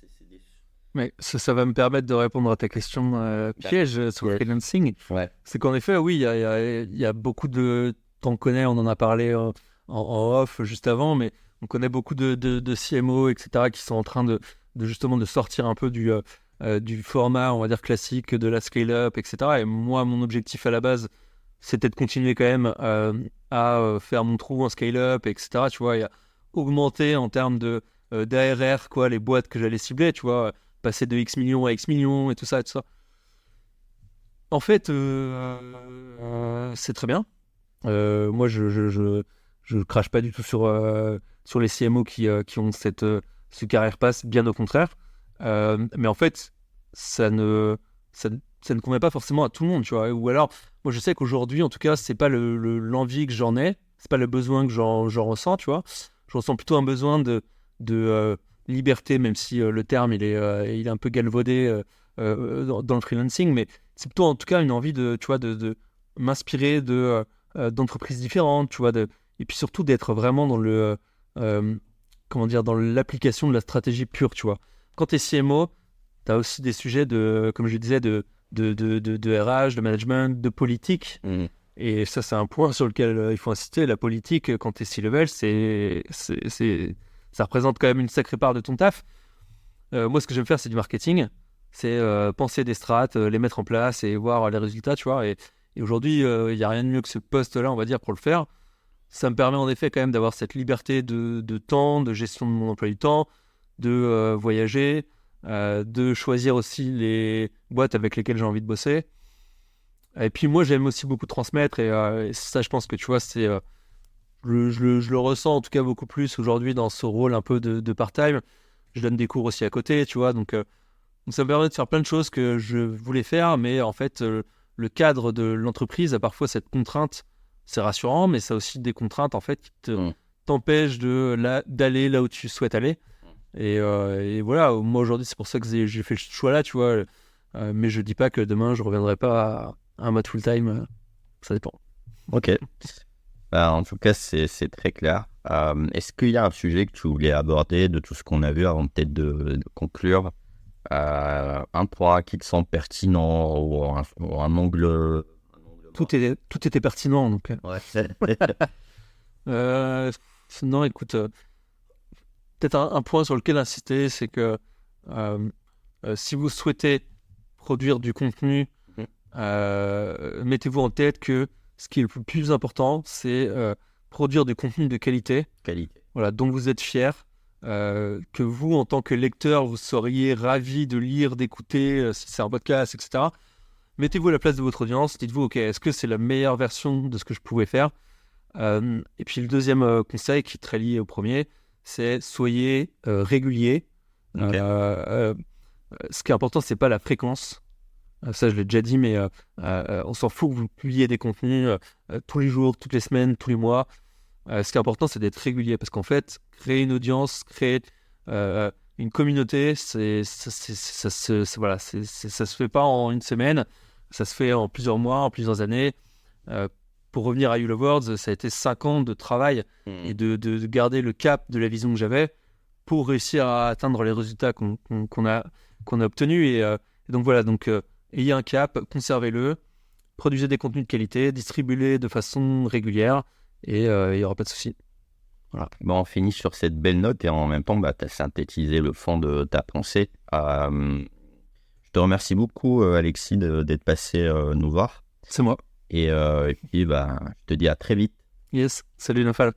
Speaker 3: Mais ça va me permettre de répondre à ta question piège sur le freelancing.
Speaker 2: Ouais.
Speaker 3: C'est qu'en effet, oui, il y a beaucoup de... T'en connais, on en a parlé en off juste avant, mais on connaît beaucoup de CMO, etc., qui sont en train de justement de sortir un peu du format, on va dire, classique de la scale-up, etc. Et moi, mon objectif à la base, c'était de continuer quand même à faire mon trou en scale-up, etc. Tu vois, et à augmenter en termes d'ARR, quoi, les boîtes que j'allais cibler, tu vois, passer de X millions à X millions et tout ça. En fait, c'est très bien. Moi, je crache pas du tout sur les CMO qui ont ce carrière pass, bien au contraire. Mais en fait, ça ne convient pas forcément à tout le monde, tu vois. Ou alors, moi, je sais qu'aujourd'hui, en tout cas, c'est pas l'envie que j'en ai, c'est pas le besoin que j'en ressens, tu vois. Je ressens plutôt un besoin de liberté, même si le terme, il est un peu galvaudé dans le freelancing, mais c'est plutôt, en tout cas, une envie tu vois, de m'inspirer d'entreprises différentes, tu vois, et puis surtout d'être vraiment dans dans l'application de la stratégie pure, tu vois. Quand tu es CMO, tu as aussi des sujets comme je disais, de RH, de management, de politique. Et ça, c'est un point sur lequel il faut insister. La politique, quand tu es C-level, ça représente quand même une sacrée part de ton taf. Moi, ce que j'aime faire, c'est du marketing. C'est penser des strats, les mettre en place et voir les résultats, tu vois. Et aujourd'hui, il n'y a rien de mieux que ce poste-là, on va dire, pour le faire. Ça me permet en effet quand même d'avoir cette liberté de temps, de gestion de mon emploi du temps, de voyager, de choisir aussi les boîtes avec lesquelles j'ai envie de bosser. Et puis moi, j'aime aussi beaucoup transmettre, et ça, je pense que tu vois, je le ressens en tout cas beaucoup plus aujourd'hui dans ce rôle un peu de part-time. Je donne des cours aussi à côté, tu vois, donc ça me permet de faire plein de choses que je voulais faire, mais en fait, le cadre de l'entreprise a parfois cette contrainte c'est rassurant, mais ça a aussi des contraintes en fait qui t'empêchent d'aller là où tu souhaites aller. Et voilà, moi aujourd'hui, c'est pour ça que j'ai fait ce choix-là, tu vois. Mais je dis pas que demain, je reviendrai pas à un mode full-time. Ça dépend.
Speaker 2: Ok. En tout cas, c'est très clair. Est-ce qu'il y a un sujet que tu voulais aborder de tout ce qu'on a vu avant peut-être de conclure? Un point qui te semble pertinent ou un angle...
Speaker 3: Tout était pertinent. Donc.
Speaker 2: Ouais.
Speaker 3: Non, écoute, peut-être un point sur lequel insister, c'est que si vous souhaitez produire du contenu, mettez-vous en tête que ce qui est le plus important, c'est produire du contenu de qualité. Voilà, dont vous êtes fier, que vous, en tant que lecteur, vous seriez ravi de lire, d'écouter, si c'est un podcast, etc. Mettez-vous à la place de votre audience, dites-vous, ok, est-ce que c'est la meilleure version de ce que je pouvais faire? Et puis le deuxième conseil, qui est très lié au premier, c'est soyez régulier.
Speaker 2: Okay.
Speaker 3: Ce qui est important, c'est pas la fréquence. Ça, je l'ai déjà dit, mais on s'en fout que vous publiez des contenus tous les jours, toutes les semaines, tous les mois. Ce qui est important, c'est d'être régulier, parce qu'en fait, créer une audience, créer une communauté, ça se fait pas en une semaine, ça se fait en plusieurs mois, en plusieurs années. Pour revenir à You Love Words, ça a été 5 ans de travail et de garder le cap de la vision que j'avais pour réussir à atteindre les résultats qu'on a obtenus. Et donc voilà, ayez un cap, conservez-le, produisez des contenus de qualité, distribuez-les de façon régulière et il n'y aura pas de souci.
Speaker 2: Voilà. On finit sur cette belle note et en même temps, tu as synthétisé le fond de ta pensée. Je te remercie beaucoup, Alexis, d'être passé nous voir.
Speaker 3: C'est moi.
Speaker 2: Et puis, je te dis à très vite.
Speaker 3: Yes, salut Nafal.